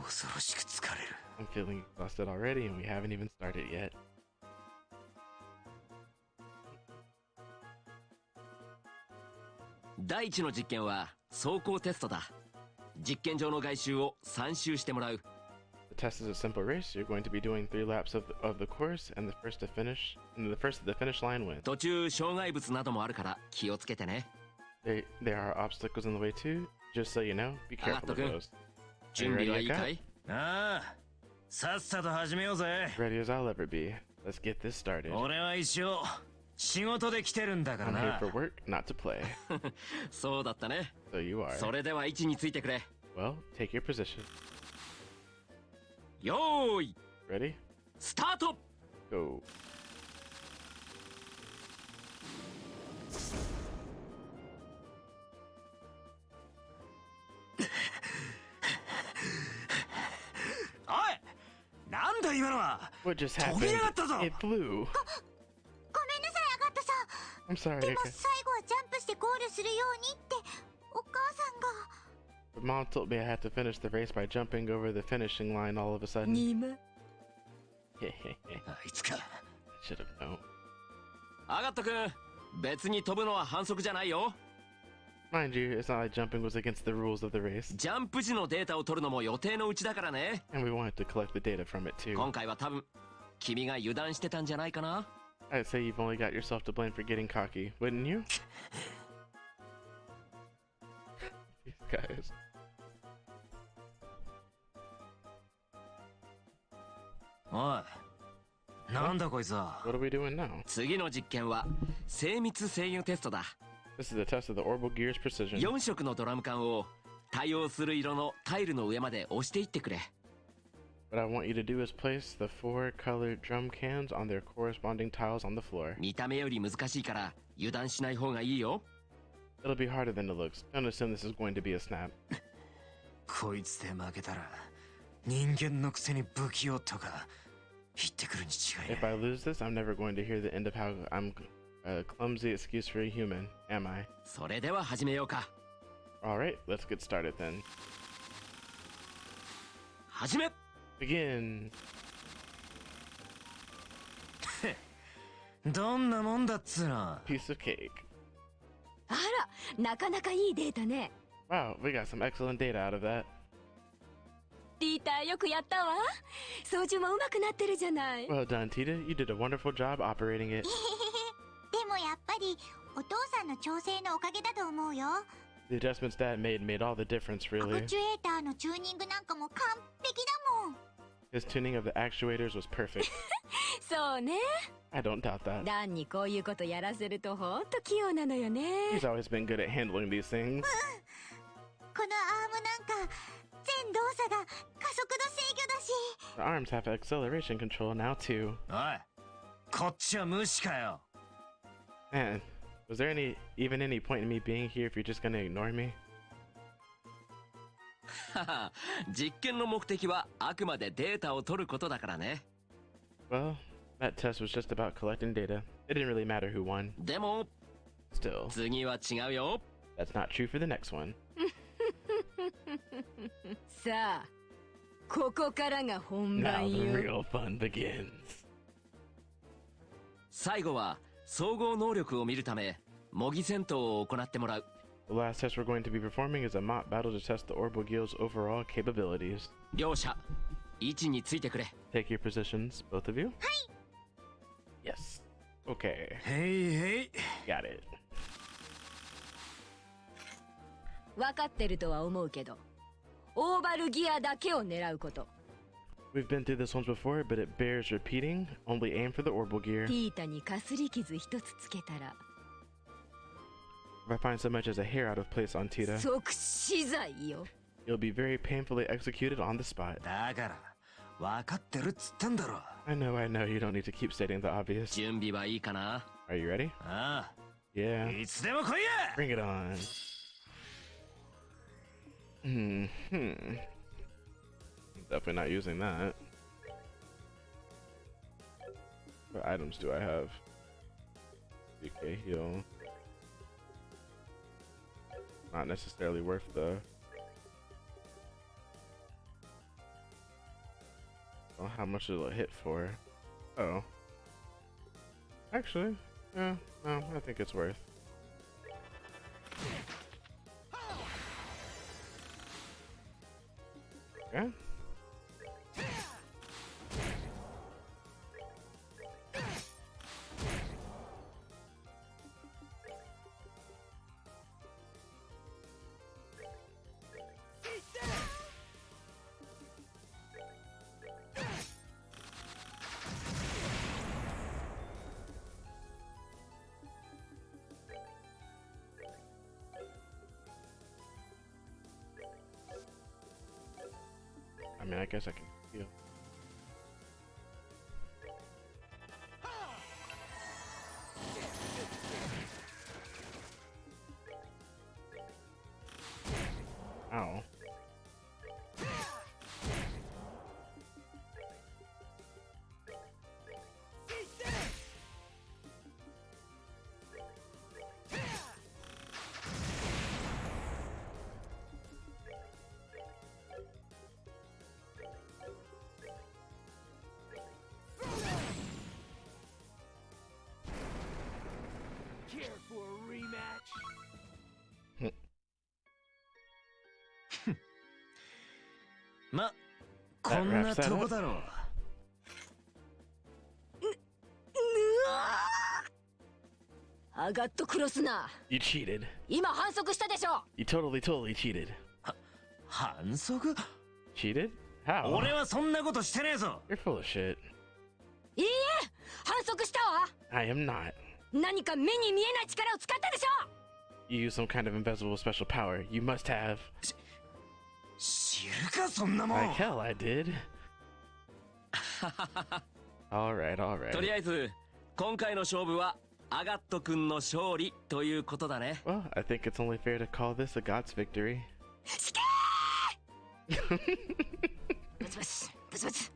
恐ろしく疲れる。 I'm feeling exhausted already and we haven't even started yet. 第一の実験は走行テストだ。実験場の外周を3周してもらう。 The test is a simple race. You're going to be doing 3 laps of the course, and the first to the finish line wins. 途中障害物などもあるから気をつけてね。 There are obstacles in the way too. Just so you know, be careful of those. 準備はいいかい？ああ、さっさと始めようぜ。 Ready as I'll ever be. Let's get this started. 俺は一応仕事で来てるんだから I'm here な。 for work, not to play. そうだったね。 So you are. それでは位置についてくれ。 Well, take your position. よーい、 Ready? スタート。 Go. おい、なんだ今のは。 What just 飛び happened? やがったぞ。 It flew. ごめんなさいアガットさん。 I'm sorry. で I も ca- 最後はジャンプしてゴールするようにってお母さんが。 But Mom told me I had to finish the race by jumping over the finishing line all of a sudden. にま。あいつか。 Should have known. アガット君、別に飛ぶのは反則じゃないよ。 Mind you, it's not like jumping was against the rules of the race, ジャンプ時のデータを取るのも予定のうちだからね。 and we wanted to collect the data from it too. 今回は多分君が油断してたんじゃないかな。 I'd say you've only got yourself to blame for getting cocky, wouldn't you? These guys. おい、なんだこいつは。 What are we doing now? 次の実験は精密制御テストだ。 This is the test of the Orbal gear's precision. 4色のドラム缶を対応する色のタイルの上まで押していってくれ。 What I want you to do is place the 4 colored drum cans on their corresponding tiles on the floor. 見た目より難しいから油断しない方がいいよ。 It'll be harder than it looks. Don't assume this is going to be a snap. こいつで負けたら人間のくせに不器用とか言ってくるに違いない。 If I lose this, I'm never going to hear the end of how I'm a clumsy excuse for a human, am I? それでは始めようか。 Alright, let's get started then. 始め。 Begin! どんなもんだっつうの。 Piece of cake. あら、なかなかいいデータね。 Wow, we got some excellent data out of that. リーターよくやったわ。操縦も上手くなってるじゃない。 Well done, Tita. You did a wonderful job operating it. でもやっぱりお父さんの調整のおかげだと思うよ。 The adjustments Dad made all the difference, アク really. チュエーターのチューニングなんかも完璧だもん。 His tuning of the actuators was perfect. そうね。 I don't doubt that. ダンにこういうことやらせるとほんと器用なのよね。 He's always been good at handling these things. このアームなんか全動作が加速度制御だし。 The arms have acceleration control now, too. おい、こっちは無視かよ。 Man, was there even any point in me being here if you're just gonna ignore me? 実験の目的はあくまでデータを取ることだからね。 Well, that test was just about collecting data. It didn't really matter who won. でも Still, 次は違うよ。 that's not true for the next one. さあ、ここからが本 Now 番 the よ。 real fun begins. 最後は総合能力を見るため模擬戦闘を行ってもらう。 The last test we're going to be performing is a mock battle to test the Orbal Guild's overall capabilities. 両者位置についてくれ。 Take your positions, both of you. Yes. Okay. へいへい。 Got it. 分かってるとは思うけど、オーバルギアだけを狙うこと。 We've been through this once before, but it bears repeating. Only aim for the Orbal gear. ティータにかすり傷一つつけたら If I find so much as a hair out of place on Tita, 即死罪よ。 you'll be very painfully executed on the spot. だから分かってるっつったんだろ。 I know, you don't need to keep stating the obvious. 準備はいいかな。 Are you ready? あ Yeah. あ、いつでも来いや。 Bring it on. Definitely not using that. What items do I have? DK heal. Not necessarily worth the... Well, how much will it hit for? Oh. Actually, yeah, no, I think it's worth. Yeah. I mean, I guess I can feel. Ow.ま、こんなとこだろう。アガットクロスナー。 You cheated. 今反則したでしょ。 You totally cheated. 反則？ Cheated? How? 俺はそんなことしてねえぞ。 You're full of shit. いいえ、反則したわ。 I am not. 何か目に見えない力を使ったでしょ。 You use some kind of invisible special power. You must have. 知るかそんなもん。 Like hell, I did. Alright, と alright. りあえず今回の勝負はアガット君の勝利ということだね。 Well, I think it's only fair to call this a god's victory. 死刑ブツブツブツブツ。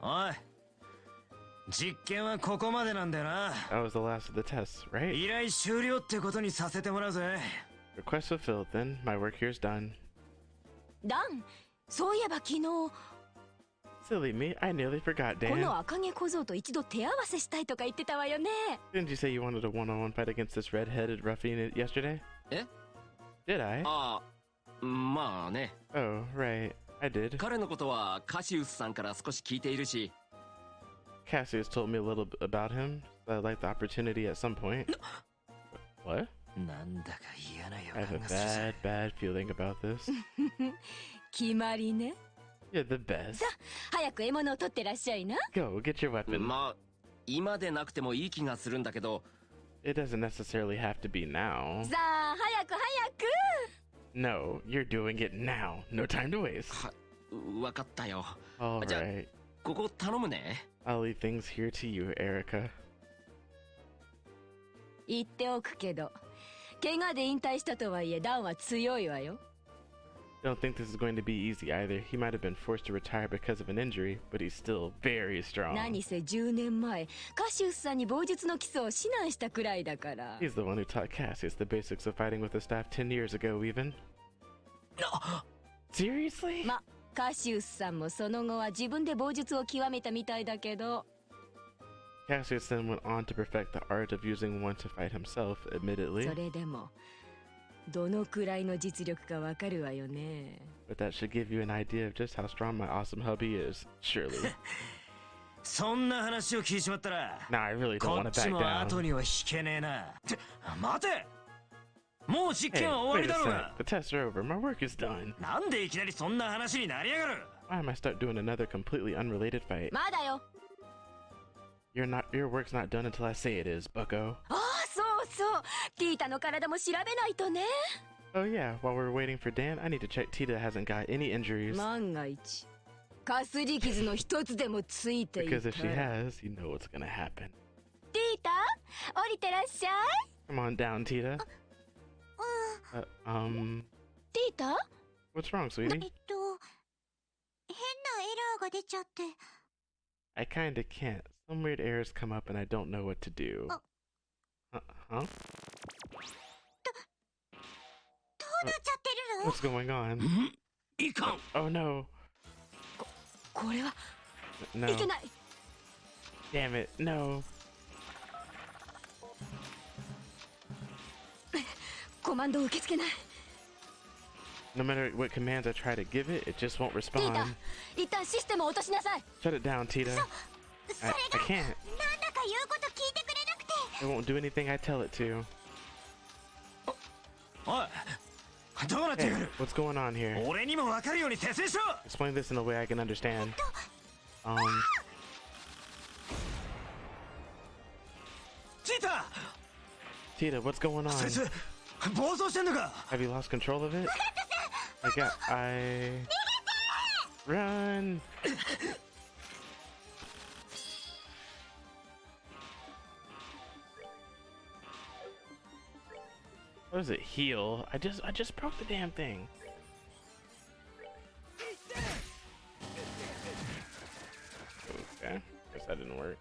おい、実験はここまでなんだよな。 That was the last of the tests, right? 依頼終了ってことにさせてもらうぜ。 Request fulfilled then. My work here's done. ダン、そういえば昨日 Silly me, I nearly forgot, こ Dan. の赤毛小僧と一度手合わせしたいとか言ってたわよね。 Didn't you say you wanted a one-on-one fight against this red-headed ruffian yesterday? え？ Did I? ああ、まあね。 Oh, right. I did. 彼のことはカシウスさんから少し聞いているし。 Cassius told me a little bit about him. I'd like the opportunity at some point. What? なんだか嫌な I 予 have a 感がするぜ。 bad feeling about this. 決まりね。 You're the best. 早く獲物を取ってらっしゃいな。 Go, get your weapon. まあ今でなくてもいい気がするんだけど。 It doesn't necessarily have to be now. さあ、早く早く。 No, you're doing it now. No time to waste. わかったよ。 All じゃあ right. ここ頼むね。 I'll leave things here to you, Erica. 言っておくけど、怪我で引退したとはいえダンは強いわよ。 Don't think this is going to be easy either. He might have been forced to retire because of an injury, but he's still very strong. 何せ10年前、カシウスさんに棒術の基礎を指南したくらいだから。 He's the one who taught Cassius the basics of fighting with the staff 10 years ago, even. Seriously? ま、カシウスさんもその後は自分で棒術を極めたみたいだけど。 Cassius then went on to perfect the art of using one to fight himself, admittedly. それでも、どのくらいの実力かわかるわよね。 But that should give you an idea of just how strong my awesome hubby is, surely. そんな話を聞いちまったら、 Nah, I really don't こ want っ to ち back も後 down. には引けねえな。って待て、もう実 Hey, 験は終わ wait り a だろう sec. が。 The tests are over. My work is done. なんでいきなりそんな話になりやがる。 Why am I start doing another completely unrelated fight? まだよ。 Your work's not done until I say it is, bucko. ああ、そうそう。ティータの体も調べないとね。 Oh yeah, while we're waiting for Dan, I need to check Tita hasn't got any injuries. 万が一、かすり傷の一つでもついていた Because if she ら。 has, you know what's gonna happen. ティータ、降りてらっしゃい。 Come on down, Tita. うん ティータ、 What's wrong, 変 sweetie? なエラーが出ちゃって。 I kinda can't. Some weird errors come up and I don't know what to do. Huh? どうなっちゃってるの？ What's going on? いかん。 Oh no. これは No. いけない。 Damn it. No. コマンドを受け付けない。No matter what commands I try to give it, it just won't ティー respond. タ、一旦システムを落としなさい。 Shut it down, Tita. それ I が can't. なんだか言うこと聞いてくれなくて。 It won't do anything I tell it to. おい、どうなってい Hey, る？ what's going on here? 俺にも分かるように説明しろ。 Explain this in a way I can understand. Tita! Tita, what's going そい on? つ暴走してんのか？ Have you lost control of it? Run! What does it heal? I just broke the damn thing. Okay, guess that didn't work.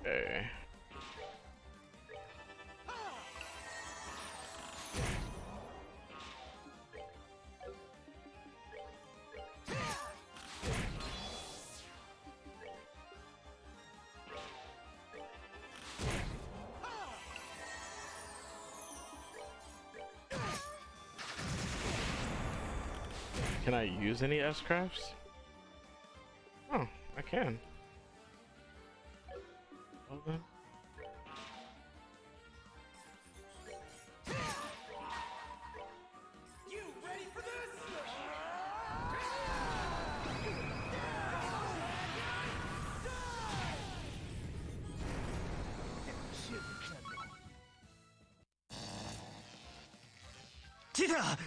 Okay. Can I use any S-crafts? Oh, I can. Well then. Tita!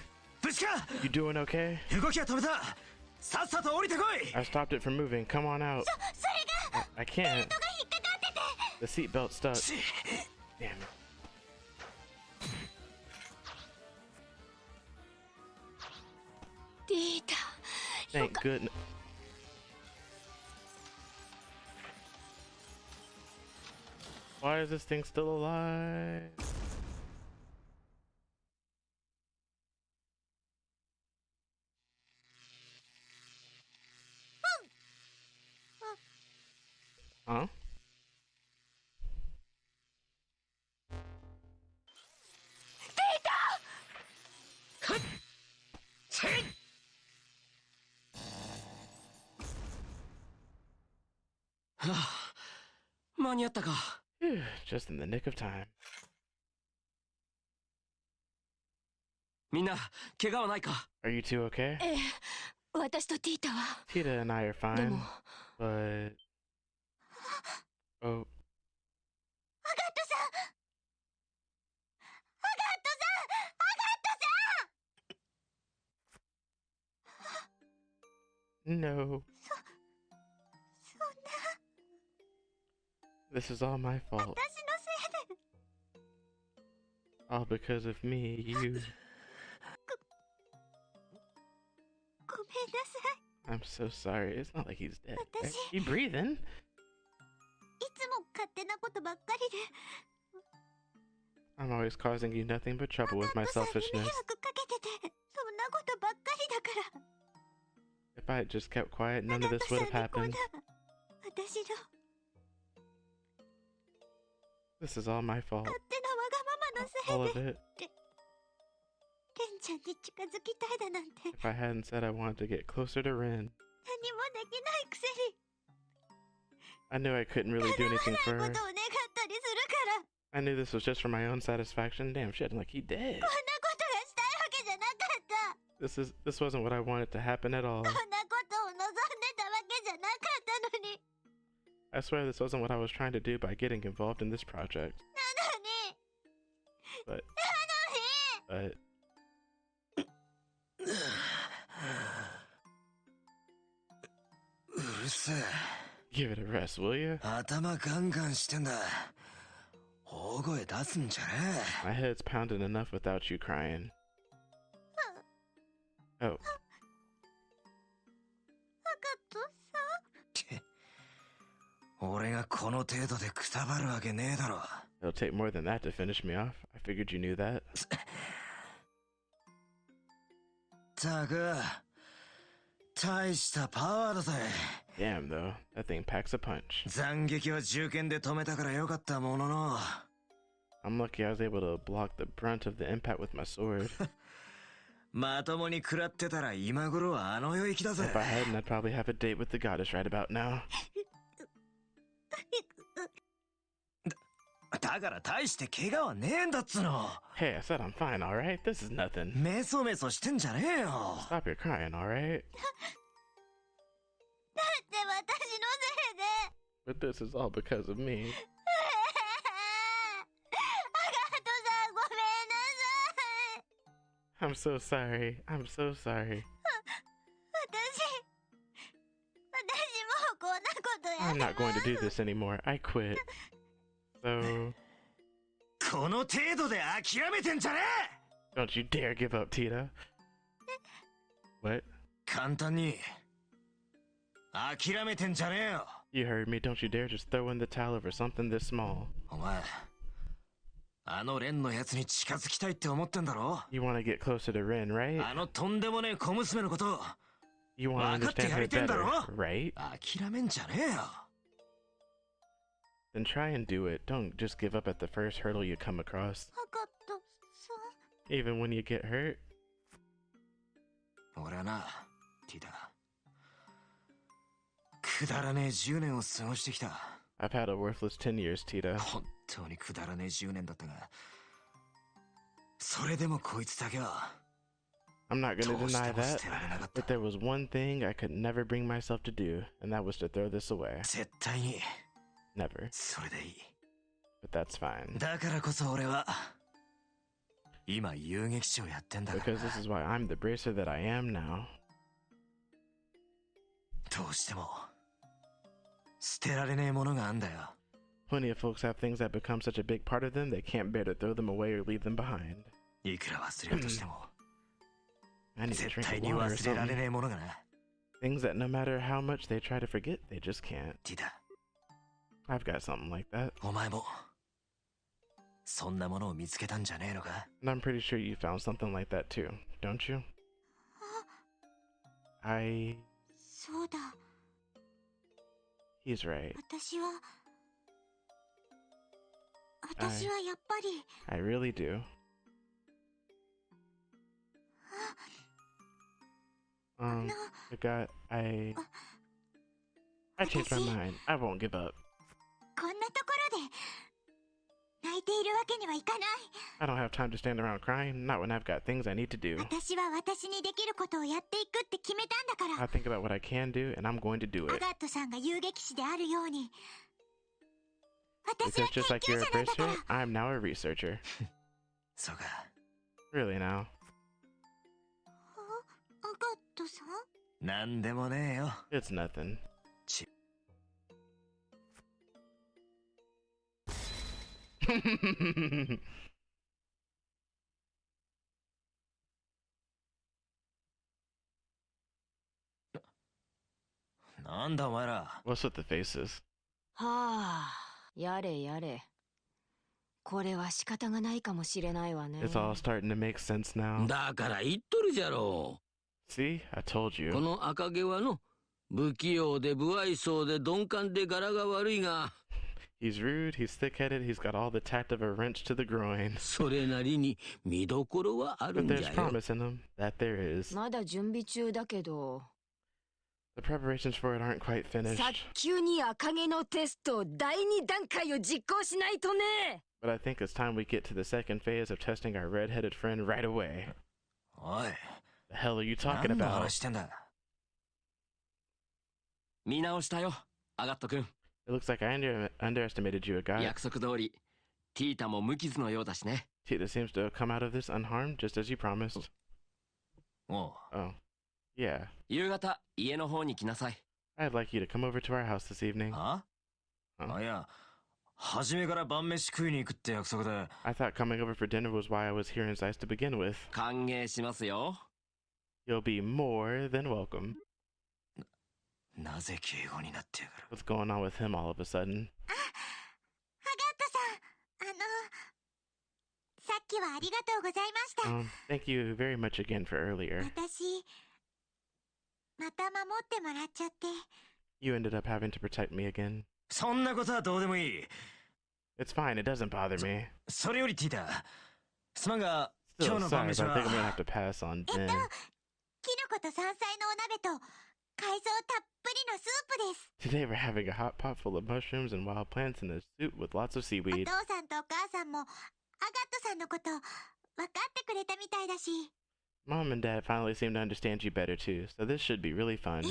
無事か？ You doing okay? 動きは止めた。さっさと降りてこい。 I stopped it from moving. Come on out. それが I can't. が引っかかってて。 The seatbelt stuck. し Damn it. Tita, Thank goodness. Why is this thing still alive? Huh? Ah, 間に合ったか。 Phew, just in the nick of time. みんな怪我はないか？ Are you two okay? ええ、私とティータは。 Tita and I are で fine, も、 but... Oh, アガットさんアガットさんアガットさん no. そんな This is all my 私 fault. のせいで All because of me, you... ごめんなさい。 I'm so sorry. It's not like he's dead. Watashi- He breathing? いつも勝手なことばっかりで I'm always causing you nothing but ア trouble ガ with ッ my トさんに迷 selfishness. 惑かけててそんなことばっかりだから If I had just kept quiet, ア none ガ of ッ this トさ would ん have にこん happened. な私の This is all my fault. 勝手なわがままのせ All い of で it. レンちゃんに近づきたいだなんて If I hadn't said I wanted to get closer to Rin, 何もできないくせに I knew I couldn't really do 叶わ anything ない for こ her. とを願ったりするから I knew this was just for my own satisfaction. Damn shit, like he dead. こんなことがしたいわけじゃなかった This wasn't what I wanted to happen at all. こんなことを望んでたわけじゃなかったのに I swear this wasn't what I was trying to do by getting involved in this project. なのに But なのに but るせえ。 Give it a rest, will you? 頭ガンガンしてんだ。大声出すんじゃね My head's pounding enough without you crying. Oh, アガトさん。え。俺がこの程度でくたばるわけねえだろ。 it'll take more than that to finish me off. I figured you knew that. たく、大したパワーだぜ。 Damn, though. That thing packs a punch. 斬撃は銃剣で止めたからよかったものの。 I'm lucky I was able to block the brunt of the impact with my sword. まともに食らってたら今頃はあの世行きだぜ。 If I hadn't, I'd probably have a date with the goddess right about now. だから大して怪我はねえんだっつの。 Hey, I said I'm fine, alright? This is nothing. メソメソしてんじゃねえよ。 Stop your crying, alright? だって私のせいで。 But this is all because of me. アガトさんごめんなさい。 I'm so sorry. I'm so sorry. 私もうこんなことや I'm り not ま going to す。 do this anymore. I quit. So, この程度で諦めてんじゃねえ。 don't you dare give up, Tita. What? 簡単に諦めてんじゃねえよ。 You heard me. Don't you dare just throw in the towel over something this small. お前、あのレンのやつに近づきたいって思ってんだろ。 You want to get closer to Ren, right? あのとんでもねえ小娘のこと You want to 分かって understand や her りてんだ better, ろ。 right? 諦めんじゃねえよ。 Then try and do it. Don't just give up at the first hurdle you come across. アガトさん。 Even when you get hurt. 俺はな、ティダ。くだらねえ10年を過ごしてきた。 I've had a worthless 10 years, Tita. 本当にくだらねえ10年だったが、それでもこいつだけは I'm not going to どうして deny も捨 that. てられなかっ But た。 there was one thing I could never bring myself to do, and that was to throw this away. 絶対に Never. それでいい。 But that's fine. だからこそ俺は今遊撃士をやってんだか Because ら this is why I'm the bracer that I am now. どうしても捨てられねえものがあんだよ。 Plenty of folks have things that become such a big part of them they can't bear to throw them away or leave them behind. いくら忘れようとしても I need to 絶 drink 対 of に water or 忘れられ something. ねえものがな。 Things that no matter how much they try to forget, they just can't. ティダ、 I've got something like that. お前もそんなものを見つけたんじゃねえのか。 And I'm pretty sure you found something like that too, don't you? I... そうだ。 He's right. 私はやっぱり。 I really do. No. I got... I changed my mind. I won't give up. こんなところで泣いているわけにはいかない。 I don't have time to stand around crying, not when I've got things I need to do. 私は私にできることをやっていくって決めたんだから。 I think about what I can do, and I'm going to do ア it. ガットさんが遊撃士であるように、私は Because just 研 like 究 you're a 者なんだから。 bracer, I'm now a researcher. そうか。 Really now. アガットさん。なんでもねえよ。 It's nothing. なんだお前ら。 What's with the faces? はあ、やれやれ。これは仕方がないかもしれないわね。 It's all starting to make sense now. だから言っとるじゃろ See? I told う。こ you. の赤毛はの不器用で不愛想で鈍感で柄が悪いが、 He's rude, he's thick-headed, he's got all the tact of a wrench to the groin. それなりに見どころはある But ん there's じゃよ。 promise in him. That there is. まだ準備中だけど、 The preparations for it aren't quite 早 finished. 急に赤毛のテスト第2段階を実行しないとね。 But I think it's time we get to the second phase of testing our red-headed friend right away. おい、 The hell are you talking 何の about? 話してんだ。見直したよ、アガット君。 It looks like I underestimated you, a guy. 約束通り、ティータも無傷のようだしね。 Tita seems to have come out of this unharmed, just as you promised. おう、 Oh. Yeah. 夕方、家の方に来なさい。I'd like you to come over to our house this evening. は Huh? あ、いや、初めから晩飯食いに行くって約束で。I thought coming over for dinner was why I was here in Zeiss to begin with. 歓迎しますよ。 You'll be more than welcome. なぜ敬語になってやがる。 What's going on with him all of a sudden? ハガットさん、さっきはありがとうございました。 Thank you very much again for earlier. 私、また守ってもらっちゃって。You ended up having to protect me again. そんなことはどうでもいい。 It's fine, it doesn't bother me. それよりティータ、すまんが、今 Still 日の晩 sorry, 飯 but I think I'm gonna は have to pass on キノ Din. コと山菜のお鍋と海藻たっぷりのスープです。 Today we're having a hot pot full of mushrooms and wild plants in a soup with lots of お seaweed. 父さんとお母さんもアガットさんのこと分かってくれたみたいだし。 Mom and Dad finally seem to understand you better too, so this should be really fun. 今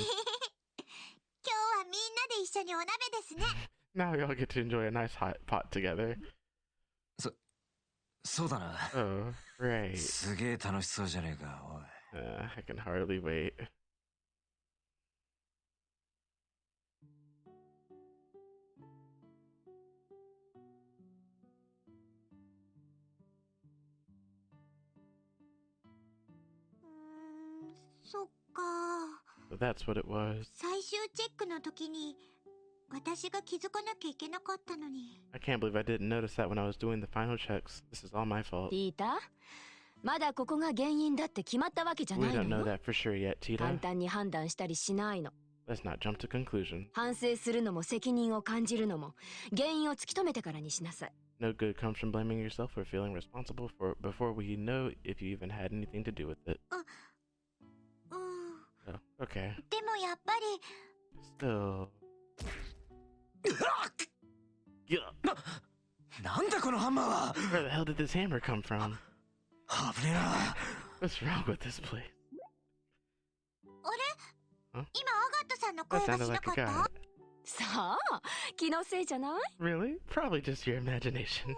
日はみんなで一緒にお鍋ですね。Now we all get to enjoy a nice hot pot together. そうだな。 Oh, great. すげえ楽しそうじゃねえか、おい。I can hardly wait. そっか。 So that's what it was. 最終チェックの時に私が気づかなきゃいけなかったのに。 I can't believe I didn't notice that when I was doing the final checks. This is all my fault. ピーター、まだここが原因だって決まったわけじゃ We ない don't の know よ。 that for sure yet, 簡 Tita. 単に判断したりしないの。 Let's not jump to conclusion. 反省するのも責任を感じるのも原因を突き止めてからにしなさい。 No good comes from blaming yourself or feeling responsible for it before we know if you even had anything to do with it. うん。 Oh, okay. でもやっぱり Still. Yeah. なんだこのハンマーは。 Where the hell did this hammer come from? 危ねえな。 What's wrong with this place? あれ、ん今アガットさんの That 声が sounded しな like か a った？ guy. さあ、気のせいじゃない？ Really? Probably just your imagination.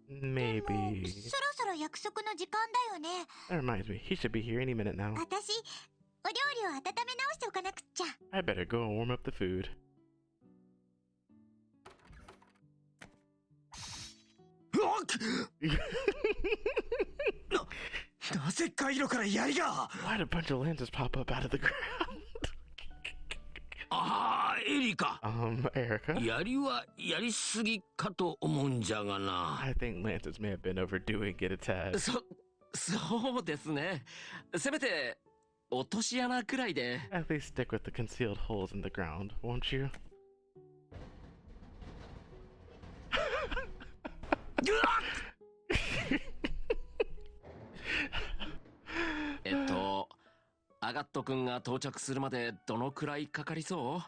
でも Maybe. そろそろ約束の時間だよね。 That reminds me, he should be here any minute now. 私、お料理を温め直しておかなくっちゃ。 I better go and warm up the food. うわっなぜ回路から槍が。 Why'd a bunch of lances pop up out of the ground? ああ、エリか。 Erica? 槍はやりすぎかと思うんじゃがな。 I think lances may have been overdoing it a tad. そうですね。せめて落とし穴くらいで。 At least stick with the concealed holes in the ground, won't you? アガット君が到着するまでどのくらいかかりそ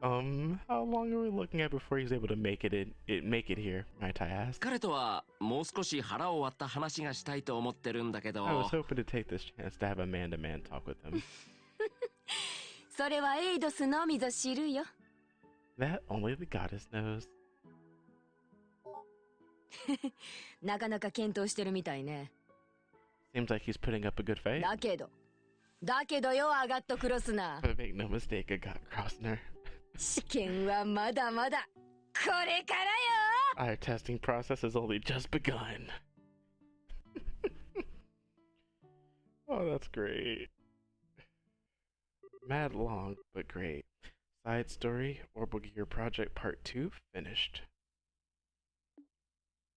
う？ How long are we looking at before he's able to make it here, might I ask? 彼とはもう少し腹を割った話がしたいと思ってるんだけど。 I was hoping to take this chance to have a man-to-man talk with him. それはエイドスのみぞ知るよ。 That only the goddess knows. なかなか検討してるみたいね。 Seems like he's putting up a good fight. だけどよ、アガットクロスナー。 But make no mistake, I got Krosner. 試験はまだまだこれからよ。 Our testing process has only just begun. Oh, that's great. Mad long, but great. Side story, Orbal Gear Project Part 2 finished.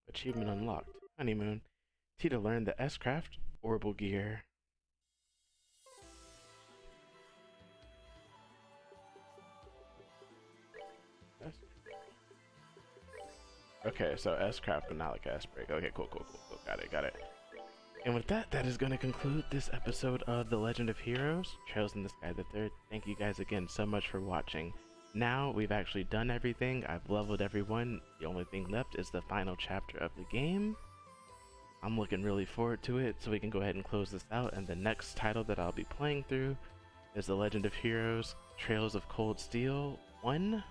Achievement unlocked. Honeymoon. Tita learned the S-Craft Orbal Gear. Okay, so S-Craft, but not like S-Break. Okay, cool. Got it. And with that, that is going to conclude this episode of The Legend of Heroes, Trails in the Sky the Third. Thank you guys again so much for watching. Now, we've actually done everything. I've leveled everyone. The only thing left is the final chapter of the game. I'm looking really forward to it, so we can go ahead and close this out. And the next title that I'll be playing through is The Legend of Heroes, Trails of Cold Steel 1.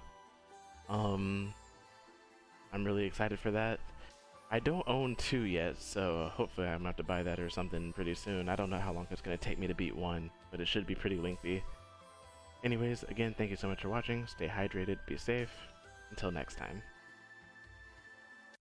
I'm really excited for that. I don't own 2 yet, so hopefully I'm gonna have to buy that or something pretty soon. I don't know how long it's gonna take me to beat 1, but it should be pretty lengthy. Anyways, again, thank you so much for watching. Stay hydrated, be safe. Until next time.